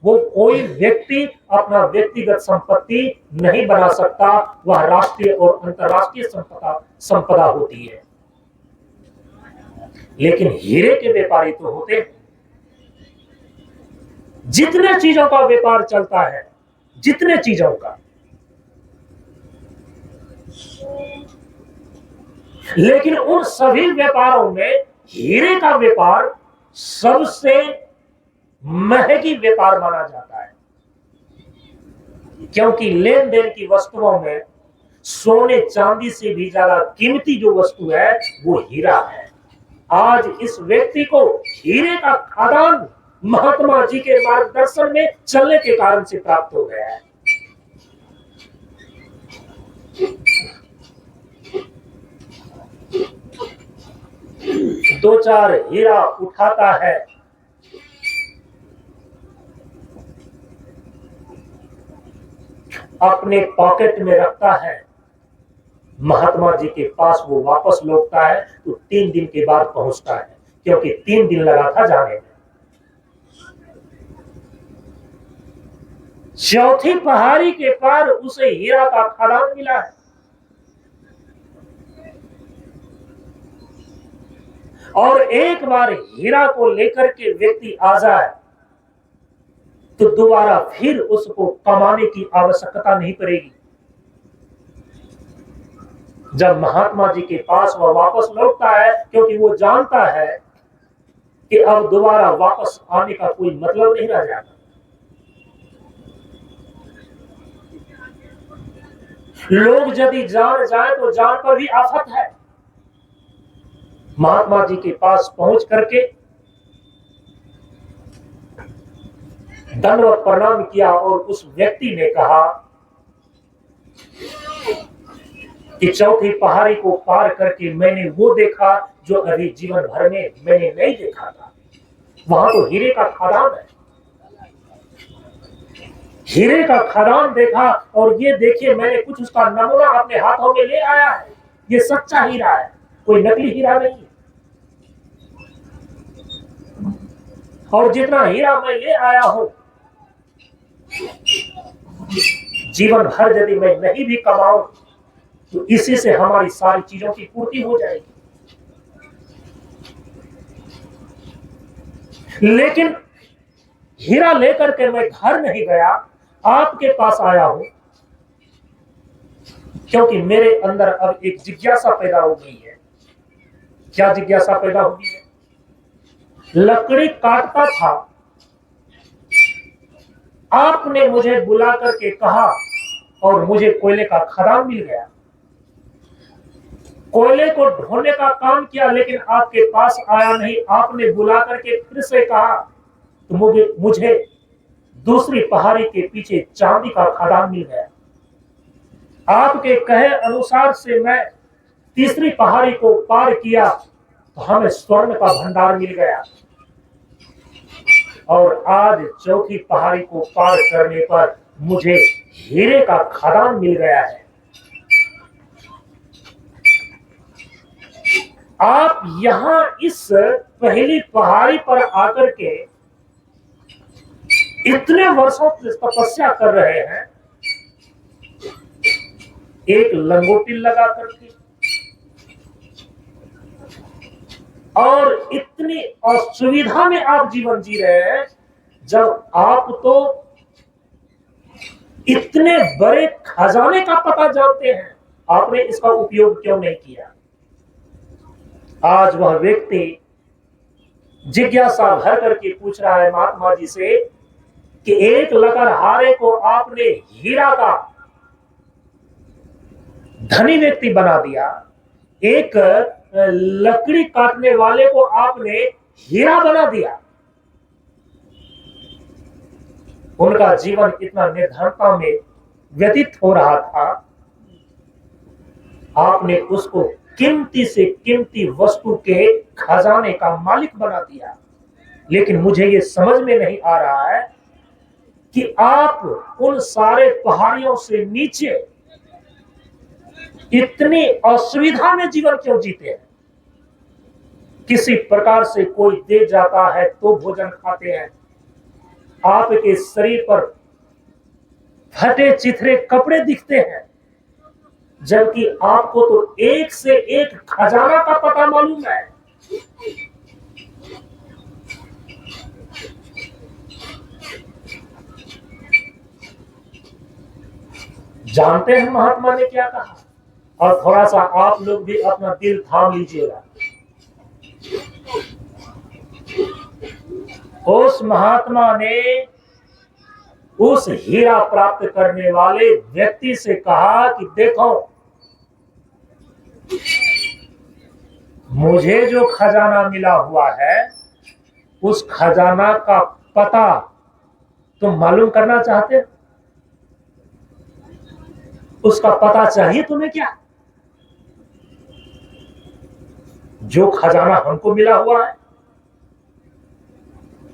S1: वो कोई व्यक्ति अपना व्यक्तिगत संपत्ति नहीं बना सकता, वह राष्ट्रीय और अंतर्राष्ट्रीय संपदा होती है। लेकिन हीरे के व्यापारी तो होते हैं। जितने चीजों का व्यापार चलता है, जितने चीजों का, लेकिन उन सभी व्यापारों में हीरे का व्यापार सबसे महंगी व्यापार माना जाता है, क्योंकि लेन देन की वस्तुओं में सोने चांदी से भी ज्यादा कीमती जो वस्तु है वो हीरा है। आज इस व्यक्ति को हीरे का खदान महात्मा जी के मार्गदर्शन में चलने के कारण से प्राप्त हो गया है। दो चार हीरा उठाता है, अपने पॉकेट में रखता है, महात्मा जी के पास वो वापस लौटता है तो 3 दिन के बाद पहुंचता है, क्योंकि 3 दिन लगा था जाने में। चौथी पहाड़ी के पार उसे हीरा का खदान मिला है। और एक बार हीरा को लेकर के व्यक्ति आ जाए तो दोबारा फिर उसको कमाने की आवश्यकता नहीं पड़ेगी। जब महात्मा जी के पास वह वापस लौटता है, क्योंकि वो जानता है कि अब दोबारा वापस आने का कोई मतलब नहीं रह जाता। लोग यदि जान जाए तो जान पर भी आफत है। महात्मा जी के पास पहुंच करके दंडवत प्रणाम किया और उस व्यक्ति ने कहा कि चौथी पहाड़ी को पार करके मैंने वो देखा जो अभी जीवन भर में मैंने नहीं देखा था। वहां तो हीरे का खदान है। हीरे का खदान देखा और ये देखिए मैंने कुछ उसका नमूना अपने हाथों में ले आया है। ये सच्चा हीरा है, कोई नकली हीरा नहीं है। और जितना हीरा मैं ले आया हूं, जीवन भर यदि मैं नहीं भी कमाऊं तो इसी से हमारी सारी चीजों की पूर्ति हो जाएगी। लेकिन हीरा लेकर के मैं घर नहीं गया, आपके पास आया हूं, क्योंकि मेरे अंदर अब एक जिज्ञासा पैदा हो गई है। क्या जिज्ञासा पैदा हो गई है? लकड़ी काटता था, आपने मुझे बुला करके कहा और मुझे कोयले का खदान मिल गया। कोयले को ढोने का काम किया, लेकिन आपके पास आया नहीं। आपने बुला करके फिर से कहा तो मुझे दूसरी पहाड़ी के पीछे चांदी का खदान मिल गया। आपके कहे अनुसार से मैं तीसरी पहाड़ी को पार किया तो हमें स्वर्ण का भंडार मिल गया। और आज चौथी पहाड़ी को पार करने पर मुझे हीरे का खदान मिल गया है। आप यहां इस पहली पहाड़ी पर आकर के इतने वर्षों से तपस्या कर रहे हैं, एक लंगोटी लगा करके, और इतनी असुविधा में आप जीवन जी रहे हैं, जब आप तो इतने बड़े खजाने का पता जानते हैं, आपने इसका उपयोग क्यों नहीं किया? आज वह व्यक्ति जिज्ञासा भर करके पूछ रहा है महात्मा जी से कि एक लकड़हारे को आपने हीरा का धनी व्यक्ति बना दिया, एक लकड़ी काटने वाले को आपने हीरा बना दिया। उनका जीवन इतना निर्धनता में व्यतीत हो रहा था, आपने उसको कीमती से कीमती वस्तु के खजाने का मालिक बना दिया। लेकिन मुझे ये समझ में नहीं आ रहा है कि आप उन सारे पहाड़ियों से नीचे इतनी असुविधा में जीवन क्यों जीते हैं। किसी प्रकार से कोई दे जाता है तो भोजन खाते हैं। आपके शरीर पर फटे चिथरे कपड़े दिखते हैं, जबकि आपको तो एक से एक खजाना का पता मालूम है। जानते हैं महात्मा ने क्या कहा? और थोड़ा सा आप लोग भी अपना दिल थाम लीजिएगा। उस महात्मा ने उस हीरा प्राप्त करने वाले व्यक्ति से कहा कि देखो, मुझे जो खजाना मिला हुआ है उस खजाना का पता तुम मालूम करना चाहते हो? उसका पता चाहिए तुम्हें क्या? जो खजाना हमको मिला हुआ है,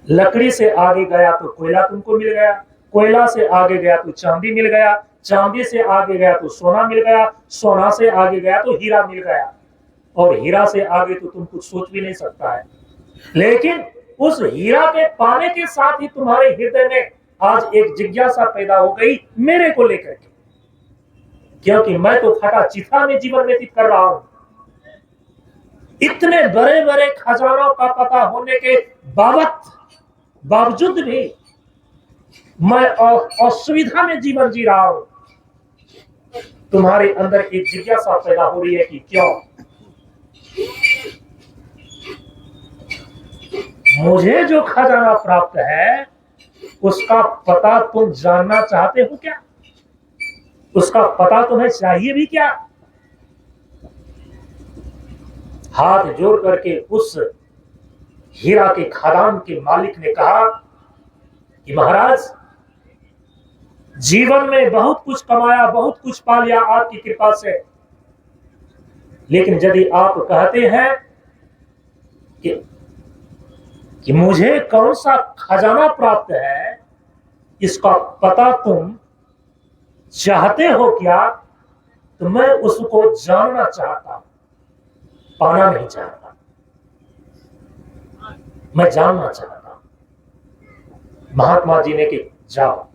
S1: लकड़ी से आगे गया तो कोयला तुमको मिल गया, कोयला से आगे गया तो चांदी मिल गया, चांदी से आगे गया तो सोना मिल गया, सोना से आगे गया तो हीरा मिल गया, और हीरा से आगे तो तुम कुछ सोच भी नहीं सकता है। लेकिन उस हीरा के पाने के साथ ही तुम्हारे हृदय में आज एक जिज्ञासा पैदा हो गई मेरे को लेकर के, क्योंकि मैं तो फटा चिथा में जीवन व्यतीत कर रहा हूं। इतने बड़े बड़े खजानों का पता होने के बावजूद भी मैं असुविधा में जीवन जी रहा हूं। तुम्हारे अंदर एक जिज्ञासा पैदा हो रही है कि क्यों? मुझे जो खजाना प्राप्त है उसका पता तुम जानना चाहते हो क्या? उसका पता तुम्हें चाहिए भी क्या? हाथ जोड़ करके उस हीरा के खदान के मालिक ने कहा कि महाराज, जीवन में बहुत कुछ कमाया, बहुत कुछ पा लिया आपकी कृपा से, लेकिन यदि आप कहते हैं कि मुझे कौन सा खजाना प्राप्त है इसका पता तुम चाहते हो क्या, तो मैं उसको जानना चाहता हूं, पाना नहीं चाहता, मैं जानना चाहता हूं। महात्मा जी ने कि जाओ,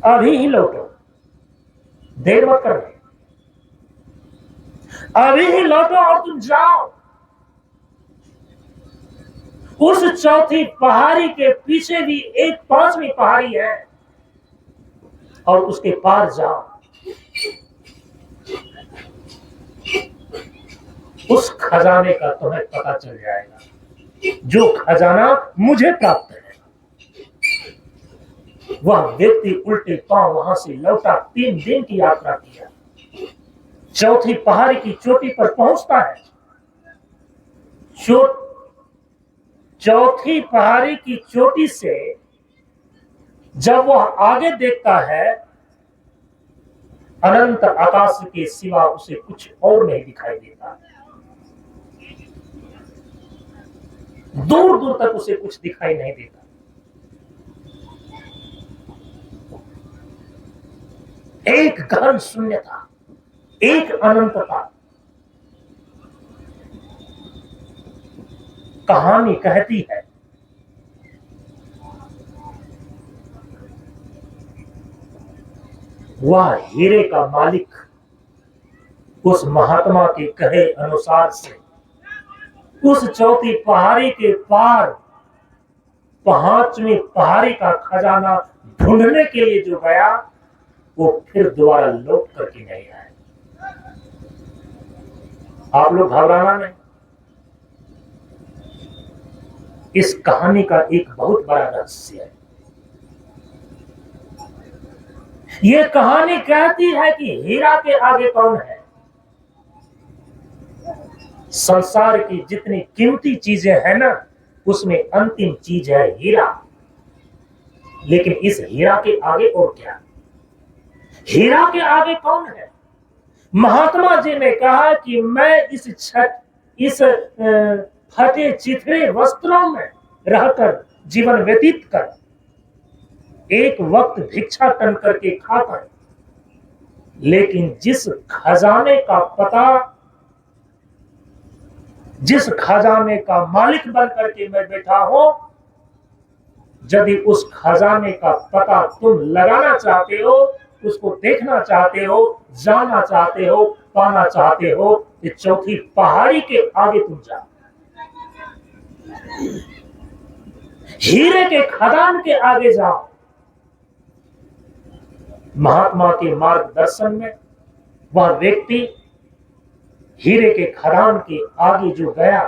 S1: अभी ही लौटो, देर मत करो, अभी ही लौटो और तुम जाओ उस चौथी पहाड़ी के पीछे भी एक पांचवी पहाड़ी है और उसके पार जाओ। उस खजाने का तुम्हें पता चल जाएगा जो खजाना मुझे प्राप्त है। वह व्यक्ति उल्टे पांव वहां से लौटा, 3 दिन की यात्रा किया, चौथी पहाड़ी की चोटी पर पहुंचता है। चौथी पहाड़ी की चोटी से जब वह आगे देखता है, अनंत आकाश के सिवा उसे कुछ और नहीं दिखाई देता। दूर दूर तक उसे कुछ दिखाई नहीं देता। एक गहन शून्यता, एक अनंतता। कहानी कहती है वह हीरे का मालिक उस महात्मा के कहे अनुसार से उस चौथी पहाड़ी के पार 5वीं पहाड़ी का खजाना ढूंढने के लिए जो गया, वो फिर दोबारा लौट करके नहीं आया। आप लोग घबराना नहीं, इस कहानी का एक बहुत बड़ा रहस्य है। ये कहानी कहती है कि हीरा के आगे कौन है। संसार की जितनी कीमती चीजें हैं ना, उसमें अंतिम चीज है हीरा। लेकिन इस हीरा के आगे और क्या? हीरा के आगे कौन है? महात्मा जी ने कहा कि मैं इस फटे चिथड़े वस्त्रों में रहकर जीवन व्यतीत कर, एक वक्त भिक्षाटन करके खाकर, लेकिन जिस खजाने का मालिक बन करके मैं बैठा हूं, यदि उस खजाने का पता तुम लगाना चाहते हो, उसको देखना चाहते हो, जाना चाहते हो, पाना चाहते हो, तो चौथी पहाड़ी के आगे तुम जाओ। हीरे के खदान के आगे जाओ। महात्मा के मार्गदर्शन में वह व्यक्ति हीरे के खदान के आगे जो गया,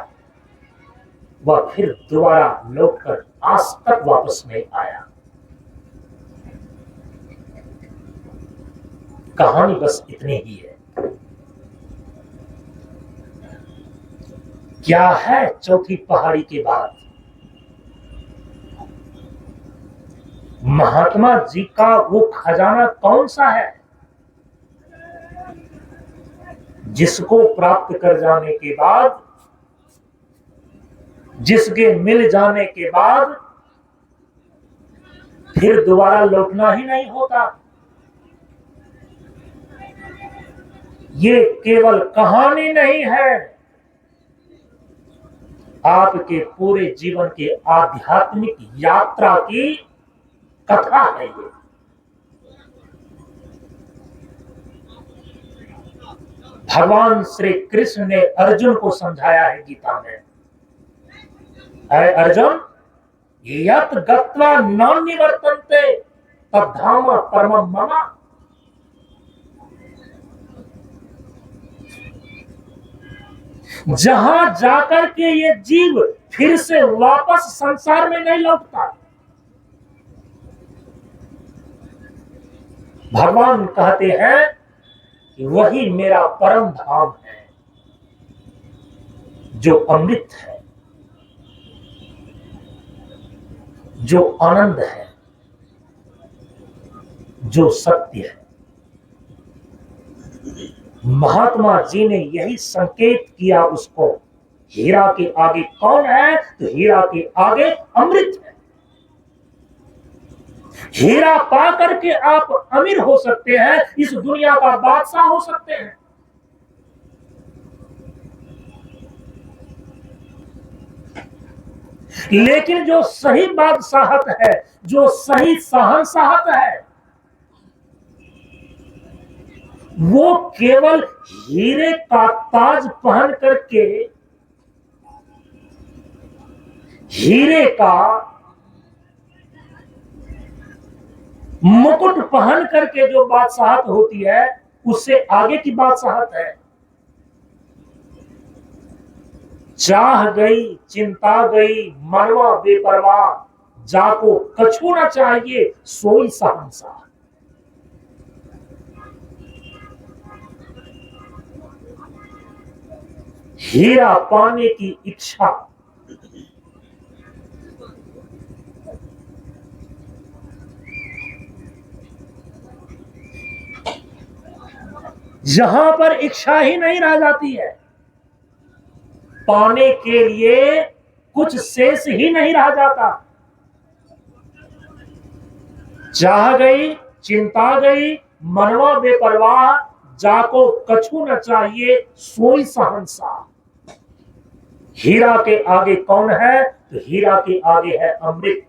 S1: वह फिर दोबारा लौटकर आज तक वापस नहीं आया। कहानी बस इतनी ही है। क्या है चौथी पहाड़ी के बाद? महात्मा जी का वो खजाना कौन सा है जिसको प्राप्त कर जाने के बाद, जिसके मिल जाने के बाद फिर दोबारा लौटना ही नहीं होता? ये केवल कहानी नहीं है, आपके पूरे जीवन के आध्यात्मिक यात्रा की कथा है। ये भगवान श्री कृष्ण ने अर्जुन को समझाया है गीता में, अरे अर्जुन, यत् गत्वा न निवर्तन्ते तद्धाम परमं मम। जहां जाकर के ये जीव फिर से वापस संसार में नहीं लौटता। भगवान कहते हैं कि वही मेरा परम धाम है, जो अमृत है, जो आनंद है, जो सत्य है। महात्मा जी ने यही संकेत किया उसको। हीरा के आगे कौन है? तो हीरा के आगे अमृत है। हीरा पा करके आप अमीर हो सकते हैं, इस दुनिया का बादशाह हो सकते हैं। लेकिन जो सही बादशाहत है, जो सही शहंशाहत है, वो केवल हीरे का ताज पहन करके, हीरे का मुकुट पहन करके जो बादशाहत होती है, उससे आगे की बादशाहत है। चाह गई, चिंता गई, मनवा बेपरवाह, जाको कछु न चाहिए, सोई शहंशाह। हीरा पाने की इच्छा जहां पर इच्छा ही नहीं रह जाती है, पाने के लिए कुछ शेष ही नहीं रह जाता। चाह गई, चिंता गई, मनवा बेपरवाह, जाको कछु न चाहिए, सोई शहंशाह। हीरा के आगे कौन है? तो हीरा के आगे है अमृत।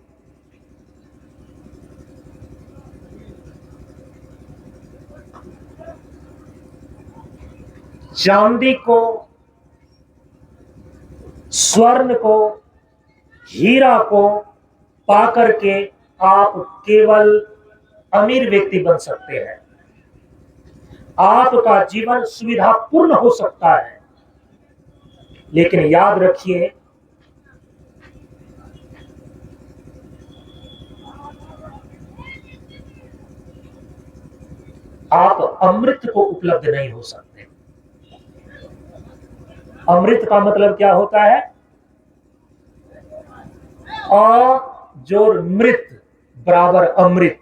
S1: चांदी को, स्वर्ण को, हीरा को पाकर के आप केवल अमीर व्यक्ति बन सकते हैं। आपका जीवन सुविधापूर्ण हो सकता है, लेकिन याद रखिए, आप अमृत को उपलब्ध नहीं हो सकते। अमृत का मतलब क्या होता है? जोर मृत बराबर अमृत।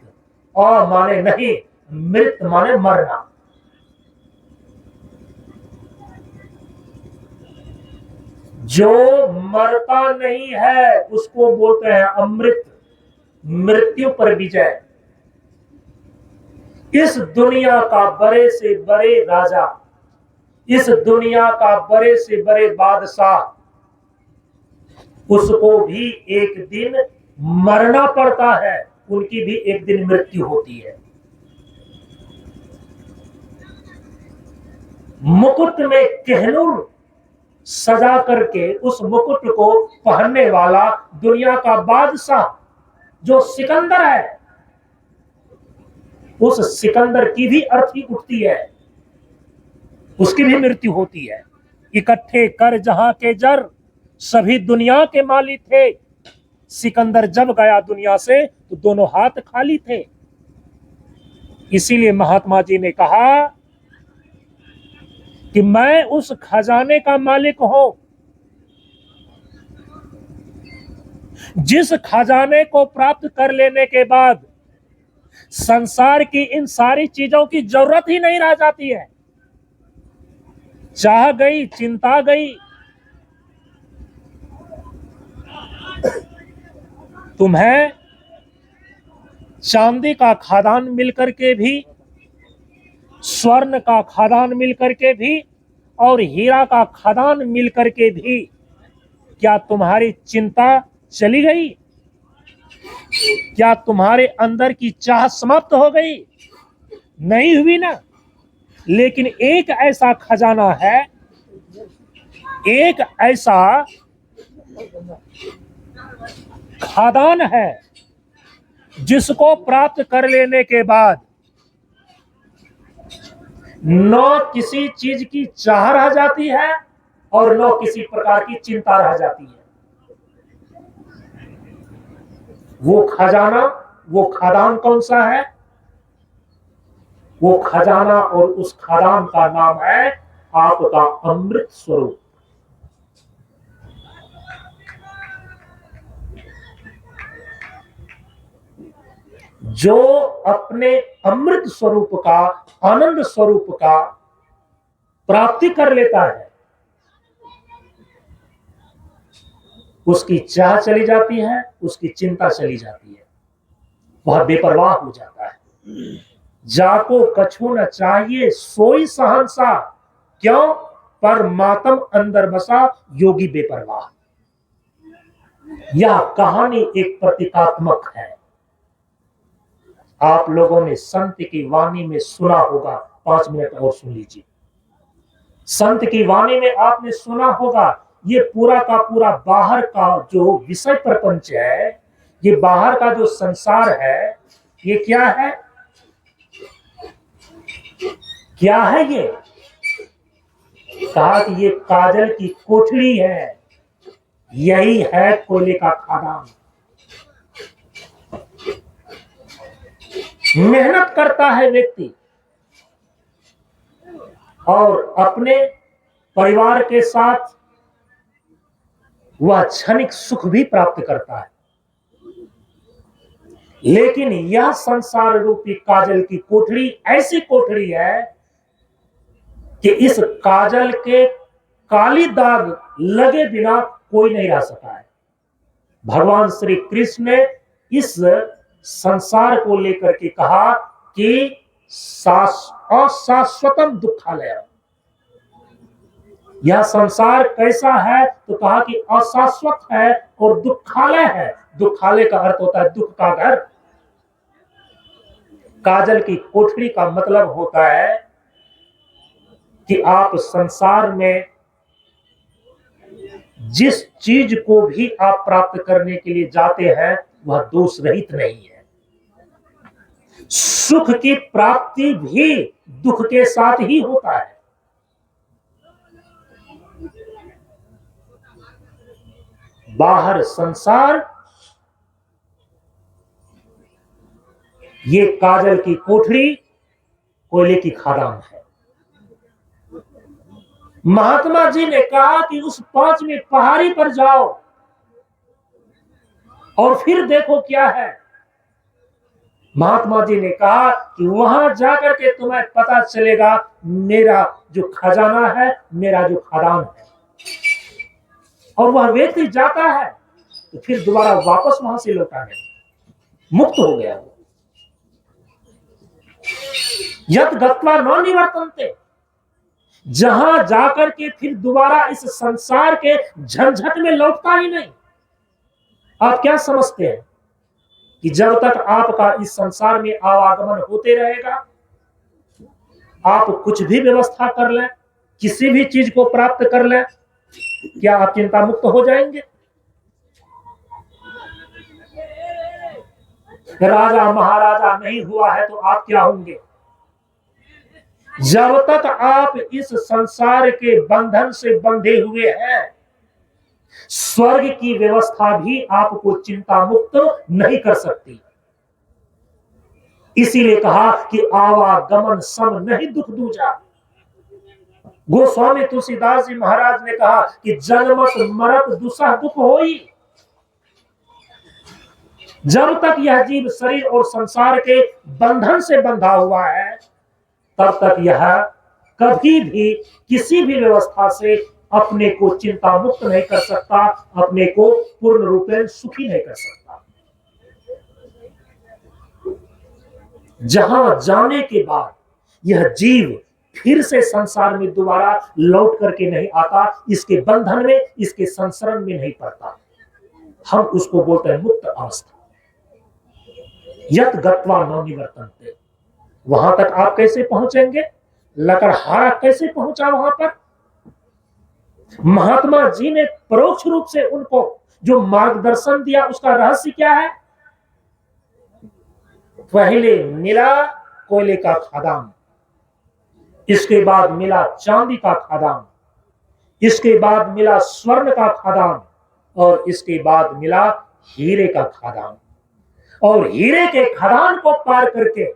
S1: माने नहीं, मृत माने मरना। जो मरता नहीं है उसको बोलते हैं अमृत, मृत्यु पर विजय। इस दुनिया का बड़े से बड़े राजा, इस दुनिया का बड़े से बड़े बादशाह, उसको भी एक दिन मरना पड़ता है, उनकी भी एक दिन मृत्यु होती है। मुकुट में कहनूर सजा करके उस मुकुट को पहनने वाला दुनिया का बादशाह जो सिकंदर है, उस सिकंदर की भी अर्थी उठती है, उसकी भी मृत्यु होती है। इकट्ठे कर जहां के जर, सभी दुनिया के माली थे। सिकंदर जब गया दुनिया से तो दोनों हाथ खाली थे। इसीलिए महात्मा जी ने कहा कि मैं उस खजाने का मालिक हूं जिस खजाने को प्राप्त कर लेने के बाद संसार की इन सारी चीजों की जरूरत ही नहीं रह जाती है। चाह गई, चिंता गई। तुम्हें चांदी का खादान मिलकर के भी, स्वर्ण का खादान मिलकर के भी और हीरा का खादान मिलकर के भी क्या तुम्हारी चिंता चली गई? क्या तुम्हारे अंदर की चाह समाप्त हो गई? नहीं हुई ना। लेकिन एक ऐसा खजाना है, एक ऐसा खादान है जिसको प्राप्त कर लेने के बाद न किसी चीज की चाह रह जाती है और न किसी प्रकार की चिंता रह जाती है। वो खजाना, वो खादान कौन सा है? वो खजाना और उस खादान का नाम है आपका अमृत स्वरूप। जो अपने अमृत स्वरूप का, आनंद स्वरूप का प्राप्ति कर लेता है, उसकी चाह चली जाती है, उसकी चिंता चली जाती है, वह बेपरवाह हो जाता है। जाको कछु न चाहिए सोई सहनसा, क्यों? पर मातम अंदर बसा योगी बेपरवाह। यह कहानी एक प्रतीकात्मक है। आप लोगों ने संत की वाणी में सुना होगा, 5 मिनट और सुन लीजिए। संत की वाणी में आपने सुना होगा, ये पूरा का पूरा बाहर का जो विषय प्रपंच है, ये बाहर का जो संसार है, ये क्या है? क्या है ये? कहा कि ये काजल की कोठरी है, यही है कोयले का खादान। मेहनत करता है व्यक्ति और अपने परिवार के साथ वह क्षणिक सुख भी प्राप्त करता है, लेकिन यह संसार रूपी काजल की कोठरी ऐसी कोठरी है कि इस काजल के काली दाग लगे बिना कोई नहीं रह सका है। भगवान श्री कृष्ण ने इस संसार को लेकर के कहा कि अशाश्वतम दुखालय। यह संसार कैसा है? तो कहा कि अशाश्वत है और दुखालय है। दुखालय का अर्थ होता है दुख का घर। काजल की कोठरी का मतलब होता है कि आप संसार में जिस चीज को भी आप प्राप्त करने के लिए जाते हैं वह दोष रहित नहीं है। सुख की प्राप्ति भी दुख के साथ ही होता है। बाहर संसार ये काजल की कोठरी कोयले की खादान है। महात्मा जी ने कहा कि उस 5वीं पहाड़ी पर जाओ और फिर देखो क्या है। महात्मा जी ने कहा कि वहां जाकर के तुम्हें पता चलेगा मेरा जो खजाना है, मेरा जो खादान है। और वह व्यक्ति जाता है तो फिर दोबारा वापस वहां से लौटा नहीं, मुक्त हो गया वो। यत गत्वा न निवर्तन्ते, जहां जाकर के फिर दोबारा इस संसार के झंझट में लौटता ही नहीं। आप क्या समझते हैं कि जब तक आपका इस संसार में आवागमन होते रहेगा, आप कुछ भी व्यवस्था कर लें, किसी भी चीज को प्राप्त कर लें, क्या आप चिंता मुक्त हो जाएंगे? राजा महाराजा नहीं हुआ है तो आप क्या होंगे? जब तक आप इस संसार के बंधन से बंधे हुए हैं, स्वर्ग की व्यवस्था भी आपको चिंता मुक्त नहीं कर सकती। इसीलिए कहा कि आवागमन सम नहीं दुख दूजा। गोस्वामी तुलसीदास जी महाराज ने कहा कि जन्मत मरत दुसह दुख होई। जब तक यह जीव शरीर और संसार के बंधन से बंधा हुआ है, तब तक यह कभी भी किसी भी व्यवस्था से अपने को चिंता मुक्त नहीं कर सकता, अपने को पूर्ण रूप में सुखी नहीं कर सकता। जहां जाने के बाद यह जीव फिर से संसार में दोबारा लौट करके नहीं आता, इसके बंधन में, इसके संसरण में नहीं पड़ता, हम उसको बोलते हैं मुक्त अवस्था। यत गत्वा न निवर्तन्ते, वहां तक आप कैसे पहुंचेंगे? लकड़हारा कैसे पहुंचा वहां पर? महात्मा जी ने परोक्ष रूप से उनको जो मार्गदर्शन दिया, उसका रहस्य क्या है? पहले मिला कोयले का खदान, इसके बाद मिला चांदी का खदान, इसके बाद मिला स्वर्ण का खदान, और इसके बाद मिला हीरे का खदान। और हीरे के खदान को पार करके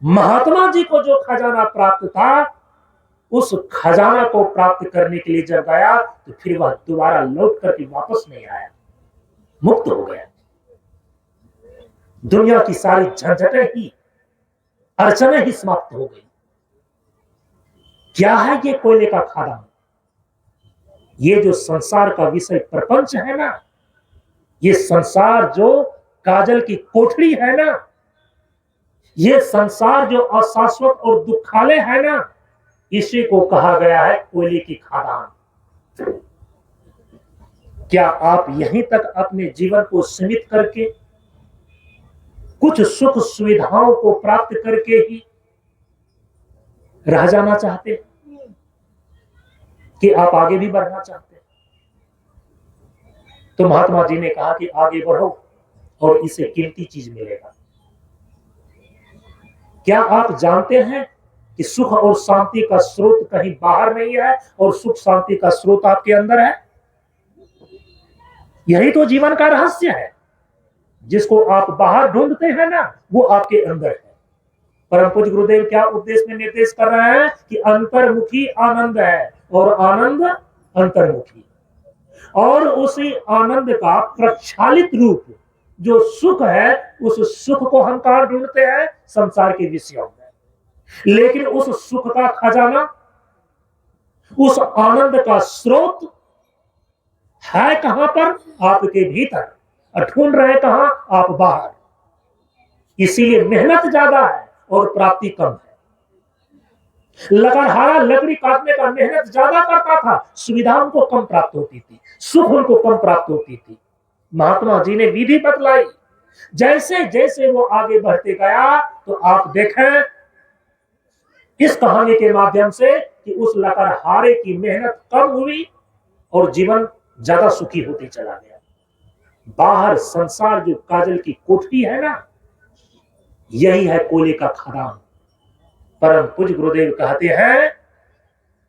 S1: महात्मा जी को जो खजाना प्राप्त था, उस खजाना को प्राप्त करने के लिए जब गया तो फिर वह दोबारा लौट करके वापस नहीं आया, मुक्त हो गया। दुनिया की सारी झंझटें ही, अड़चनें ही समाप्त हो गई। क्या है ये कोयले का खदान? ये जो संसार का विषय प्रपंच है ना, ये संसार जो काजल की कोठरी है ना, ये संसार जो अशाश्वत और दुखालय है ना, इसी को कहा गया है कोयले की खदान। क्या आप यहीं तक अपने जीवन को सीमित करके, कुछ सुख सुविधाओं को प्राप्त करके ही रह जाना चाहते हैं, कि आप आगे भी बढ़ना चाहते हैं? तो महात्मा जी ने कहा कि आगे बढ़ो और इसे कीमती चीज मिलेगा। क्या आप जानते हैं कि सुख और शांति का स्रोत कहीं बाहर नहीं है, और सुख शांति का स्रोत आपके अंदर है? यही तो जीवन का रहस्य है। जिसको आप बाहर ढूंढते हैं ना, वो आपके अंदर है। परम पूज्य गुरुदेव क्या उपदेश में निर्देश कर रहे हैं कि अंतर्मुखी आनंद है, और आनंद अंतर्मुखी, और उसी आनंद का प्रक्षालित रूप जो सुख है, उस सुख को हम कहां ढूंढते हैं? संसार के विषयों में। लेकिन उस सुख का खजाना, उस आनंद का स्रोत है कहां पर? आपके भीतर। और ढूंढ रहे कहां? आप बाहर। इसीलिए मेहनत ज्यादा है और प्राप्ति कम है। लकड़हारा लकड़ी काटने का मेहनत ज्यादा करता था, सुविधा उनको कम प्राप्त होती थी, सुख उनको कम प्राप्त होती थी। महात्मा जी ने विधि बतलाई। जैसे जैसे वो आगे बढ़ते गया, तो आप देखें इस कहानी के माध्यम से कि उस लकड़हारे की मेहनत कम हुई और जीवन ज्यादा सुखी होते चला गया। बाहर संसार जो काजल की कोठरी है ना, यही है कोयले का खदान। परम पूज्य गुरुदेव कहते हैं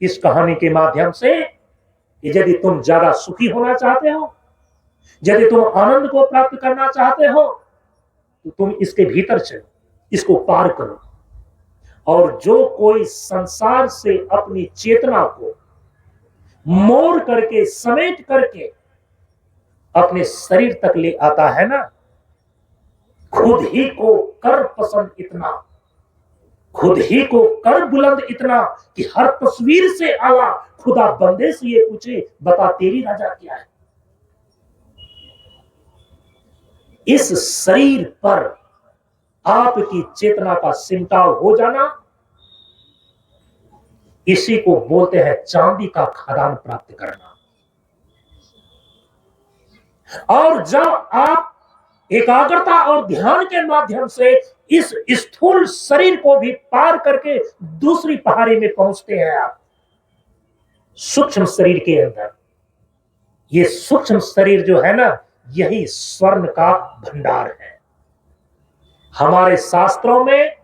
S1: इस कहानी के माध्यम से कि यदि तुम ज्यादा सुखी होना चाहते हो, यदि तुम आनंद को प्राप्त करना चाहते हो, तो तुम इसके भीतर चलो, इसको पार करो। और जो कोई संसार से अपनी चेतना को मोड़ करके, समेट करके अपने शरीर तक ले आता है ना, खुद ही को कर पसंद इतना, खुद ही को कर बुलंद इतना कि हर तस्वीर से आला खुदा बंदे से ये पूछे, बता तेरी राजा क्या है। इस शरीर पर आपकी चेतना का सिमटाव हो जाना, इसी को बोलते हैं चांदी का खदान प्राप्त करना। और जब आप एकाग्रता और ध्यान के माध्यम से इस स्थूल शरीर को भी पार करके दूसरी पहाड़ी में पहुंचते हैं, आप सूक्ष्म शरीर के अंदर, ये सूक्ष्म शरीर जो है ना, यही स्वर्ण का भंडार है। हमारे शास्त्रों में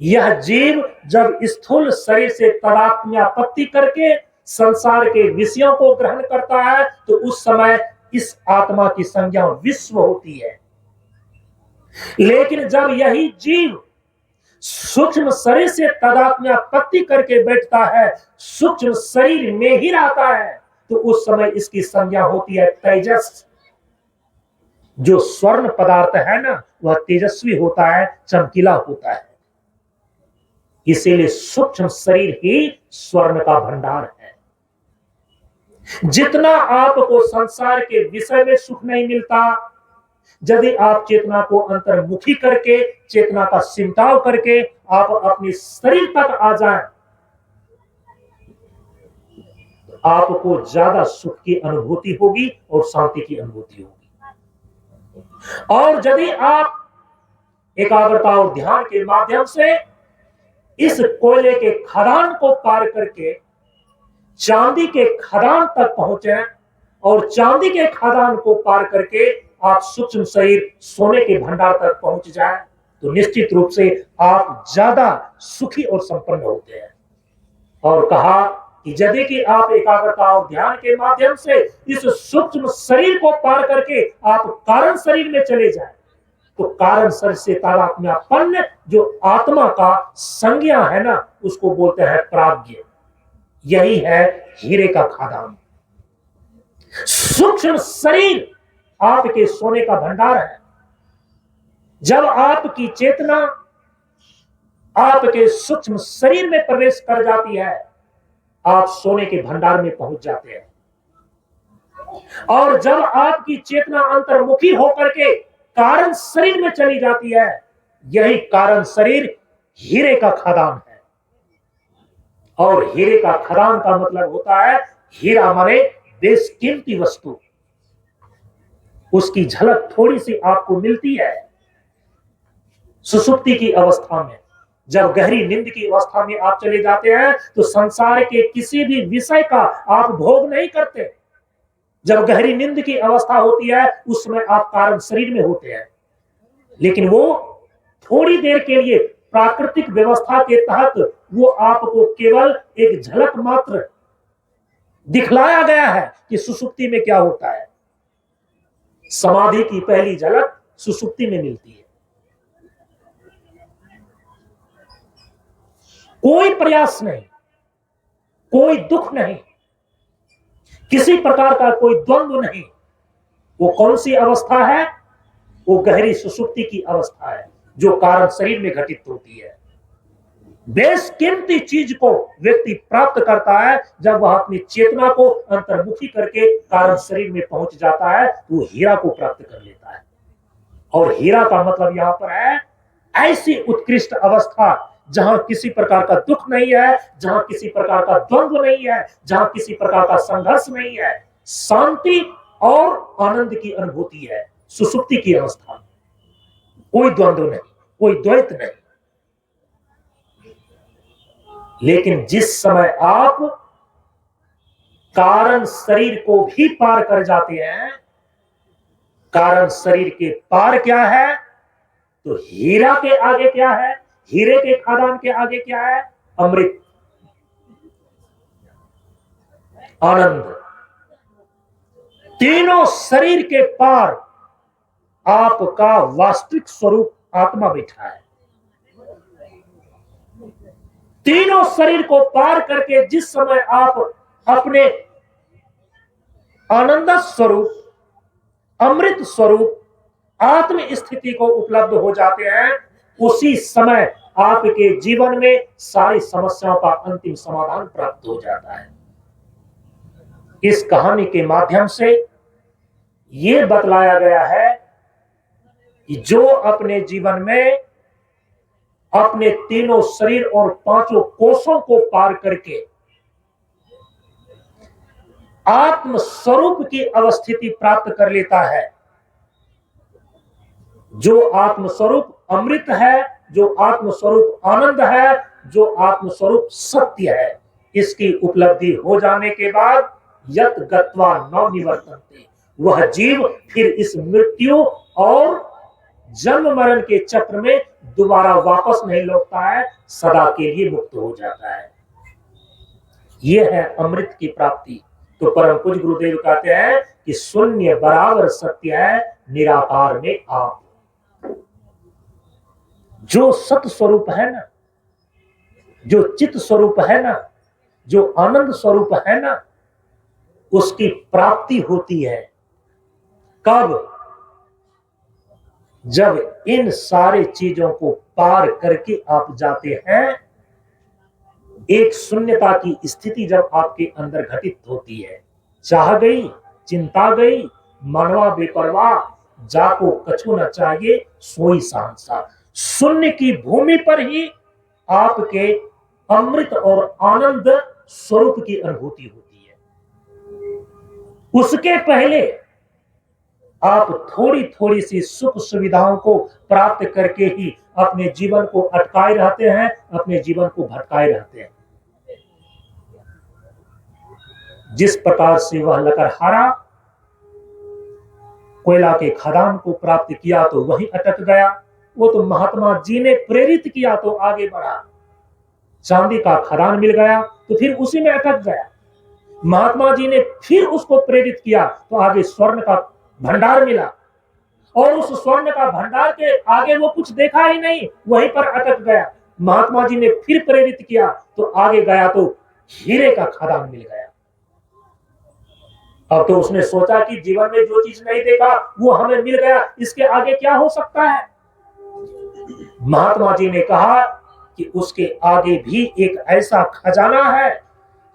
S1: यह जीव जब स्थूल शरीर से तादात्म्यापत्ति करके संसार के विषयों को ग्रहण करता है, तो उस समय इस आत्मा की संज्ञा विश्व होती है। लेकिन जब यही जीव सूक्ष्म शरीर से तादात्म्यापत्ति करके बैठता है, सूक्ष्म शरीर में ही रहता है, तो उस समय इसकी संज्ञा होती है तेजस। जो स्वर्ण पदार्थ है ना, वह तेजस्वी होता है, चमकीला होता है। इसीलिए सूक्ष्म शरीर ही स्वर्ण का भंडार है। जितना आपको संसार के विषय में सुख नहीं मिलता, यदि आप चेतना को अंतर्मुखी करके, चेतना का सिमटाव करके आप अपने शरीर तक आ जाएं, तो आपको ज्यादा सुख की अनुभूति होगी और शांति की अनुभूति होगी। और यदि आप एकाग्रता और ध्यान के माध्यम से इस कोयले के खदान को पार करके चांदी के खदान तक पहुंचे और चांदी के खदान को पार करके आप सूक्ष्म शरीर सोने के भंडार तक पहुंच जाए, तो निश्चित रूप से आप ज्यादा सुखी और संपन्न होते हैं। और कहा कि यदि कि आप एकाग्रता और ध्यान के माध्यम से इस सूक्ष्म शरीर को पार करके आप कारण शरीर में चले जाएं, तो कारण शरीर से तादात्म्यापन्न जो आत्मा का संज्ञा है ना, उसको बोलते हैं प्राज्ञ। यही है हीरे का खदान। सूक्ष्म शरीर आपके सोने का भंडार है। जब आपकी चेतना आपके सूक्ष्म शरीर में प्रवेश कर जाती है, आप सोने के भंडार में पहुंच जाते हैं। और जब आपकी चेतना अंतर्मुखी होकर के कारण शरीर में चली जाती है, यही कारण शरीर हीरे का खदान है। और हीरे का खदान का मतलब होता है, हीरा माने बेशकीमती वस्तु। उसकी झलक थोड़ी सी आपको मिलती है सुसुप्ति की अवस्था में। जब गहरी नींद की अवस्था में आप चले जाते हैं, तो संसार के किसी भी विषय का आप भोग नहीं करते। जब गहरी नींद की अवस्था होती है, उस समय आप कारण शरीर में होते हैं। लेकिन वो थोड़ी देर के लिए प्राकृतिक व्यवस्था के तहत वो आपको केवल एक झलक मात्र दिखलाया गया है कि सुसुप्ति में क्या होता है। समाधि की पहली झलक सुसुप्ति में मिलती है। कोई प्रयास नहीं, कोई दुख नहीं, किसी प्रकार का कोई द्वंद्व नहीं। वो कौन सी अवस्था है? वो गहरी सुसुप्ति की अवस्था है, जो कारण शरीर में घटित होती है। बेशकीमती चीज को व्यक्ति प्राप्त करता है जब वह अपनी चेतना को अंतर्मुखी करके कारण शरीर में पहुंच जाता है, तो वो हीरा को प्राप्त कर लेता है। और हीरा का मतलब यहां पर है ऐसी उत्कृष्ट अवस्था जहां किसी प्रकार का दुख नहीं है, जहां किसी प्रकार का द्वंद्व नहीं है, जहां किसी प्रकार का संघर्ष नहीं है, शांति और आनंद की अनुभूति है। सुसुप्ति की अवस्था में कोई द्वंद्व नहीं, कोई द्वैत नहीं। लेकिन जिस समय आप कारण शरीर को भी पार कर जाते हैं, कारण शरीर के पार क्या है? तो हीरा के आगे क्या है? हीरे के खदान के आगे क्या है? अमृत, आनंद। तीनों शरीर के पार आपका वास्तविक स्वरूप आत्मा बैठा है। तीनों शरीर को पार करके जिस समय आप अपने आनंद स्वरूप, अमृत स्वरूप, आत्म स्थिति को उपलब्ध हो जाते हैं, उसी समय आपके जीवन में सारी समस्याओं का अंतिम समाधान प्राप्त हो जाता है। इस कहानी के माध्यम से यह बतलाया गया है कि जो अपने जीवन में अपने तीनों शरीर और पांचों कोषों को पार करके आत्म स्वरूप की अवस्थिति प्राप्त कर लेता है, जो आत्म स्वरूप अमृत है, जो आत्म स्वरूप आनंद है, जो आत्म स्वरूप सत्य है, इसकी उपलब्धि हो जाने के बाद यत गत्वा न निवर्तन्ते, वह जीव फिर इस मृत्यु और जन्म मरण के चक्र में दोबारा वापस नहीं लौटता है, सदा के लिए मुक्त हो जाता है। यह है अमृत की प्राप्ति। तो परम पूज्य गुरुदेव कहते हैं कि शून्य बराबर सत्य है, निराकार में आप। जो सत स्वरूप है ना, जो चित स्वरूप है ना, जो आनंद स्वरूप है ना, उसकी प्राप्ति होती है कब? जब इन सारे चीजों को पार करके आप जाते हैं, एक शून्यता की स्थिति जब आपके अंदर घटित होती है। चाह गई, चिंता गई, मनवा बेपरवाह, जाको कछु न चाहिए, सोई सांसा। शून्य की भूमि पर ही आपके अमृत और आनंद स्वरूप की अनुभूति होती है। उसके पहले आप थोड़ी थोड़ी सी सुख सुविधाओं को प्राप्त करके ही अपने जीवन को अटकाए रहते हैं, अपने जीवन को भटकाए रहते हैं। जिस प्रकार से वह लकड़हारा कोयला के खदान को प्राप्त किया तो वहीं अटक गया, वो तो महात्मा जी ने प्रेरित किया तो आगे बढ़ा। चांदी का खदान मिल गया तो फिर उसी में अटक गया। महात्मा जी ने फिर उसको प्रेरित किया तो आगे स्वर्ण का भंडार मिला, और उस स्वर्ण का भंडार के आगे वो कुछ देखा ही नहीं, वहीं पर अटक गया। महात्मा जी ने फिर प्रेरित किया तो आगे गया तो हीरे का खदान मिल गया। अब तो उसने सोचा कि जीवन में जो चीज नहीं देखा वो हमें मिल गया, इसके आगे क्या हो सकता है। महात्मा जी ने कहा कि उसके आगे भी एक ऐसा खजाना है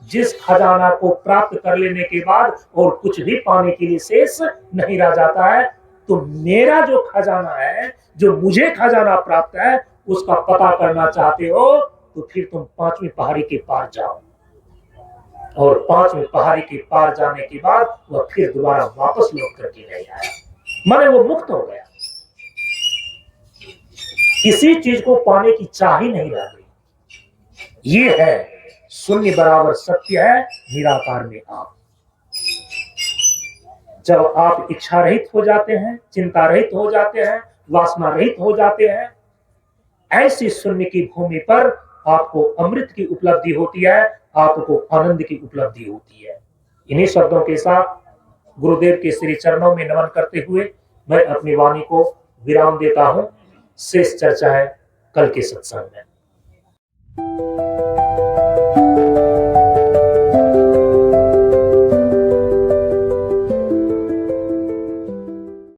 S1: जिस खजाना को प्राप्त कर लेने के बाद और कुछ भी पाने के लिए शेष नहीं रह जाता है। तो मेरा जो खजाना है, जो मुझे खजाना प्राप्त है, उसका पता करना चाहते हो तो फिर तुम पांचवी पहाड़ी के पार जाओ, और पांचवी पहाड़ी के पार जाने के बाद वह फिर दोबारा वापस लौट करके नहीं आया, माने वो मुक्त हो गया। किसी चीज को पाने की चाह ही नहीं रह गई। ये है शून्य बराबर सत्य है, निराकार में आप। जब आप इच्छा रहित हो जाते हैं, चिंता रहित हो जाते हैं, वासना रहित हो जाते हैं, ऐसी शून्य की भूमि पर आपको अमृत की उपलब्धि होती है, आपको आनंद की उपलब्धि होती है। इन्हीं शब्दों के साथ गुरुदेव के श्री चरणों में नमन करते हुए मैं अपनी वाणी को विराम देता हूं। शेष चर्चा है कल के सत्संग में।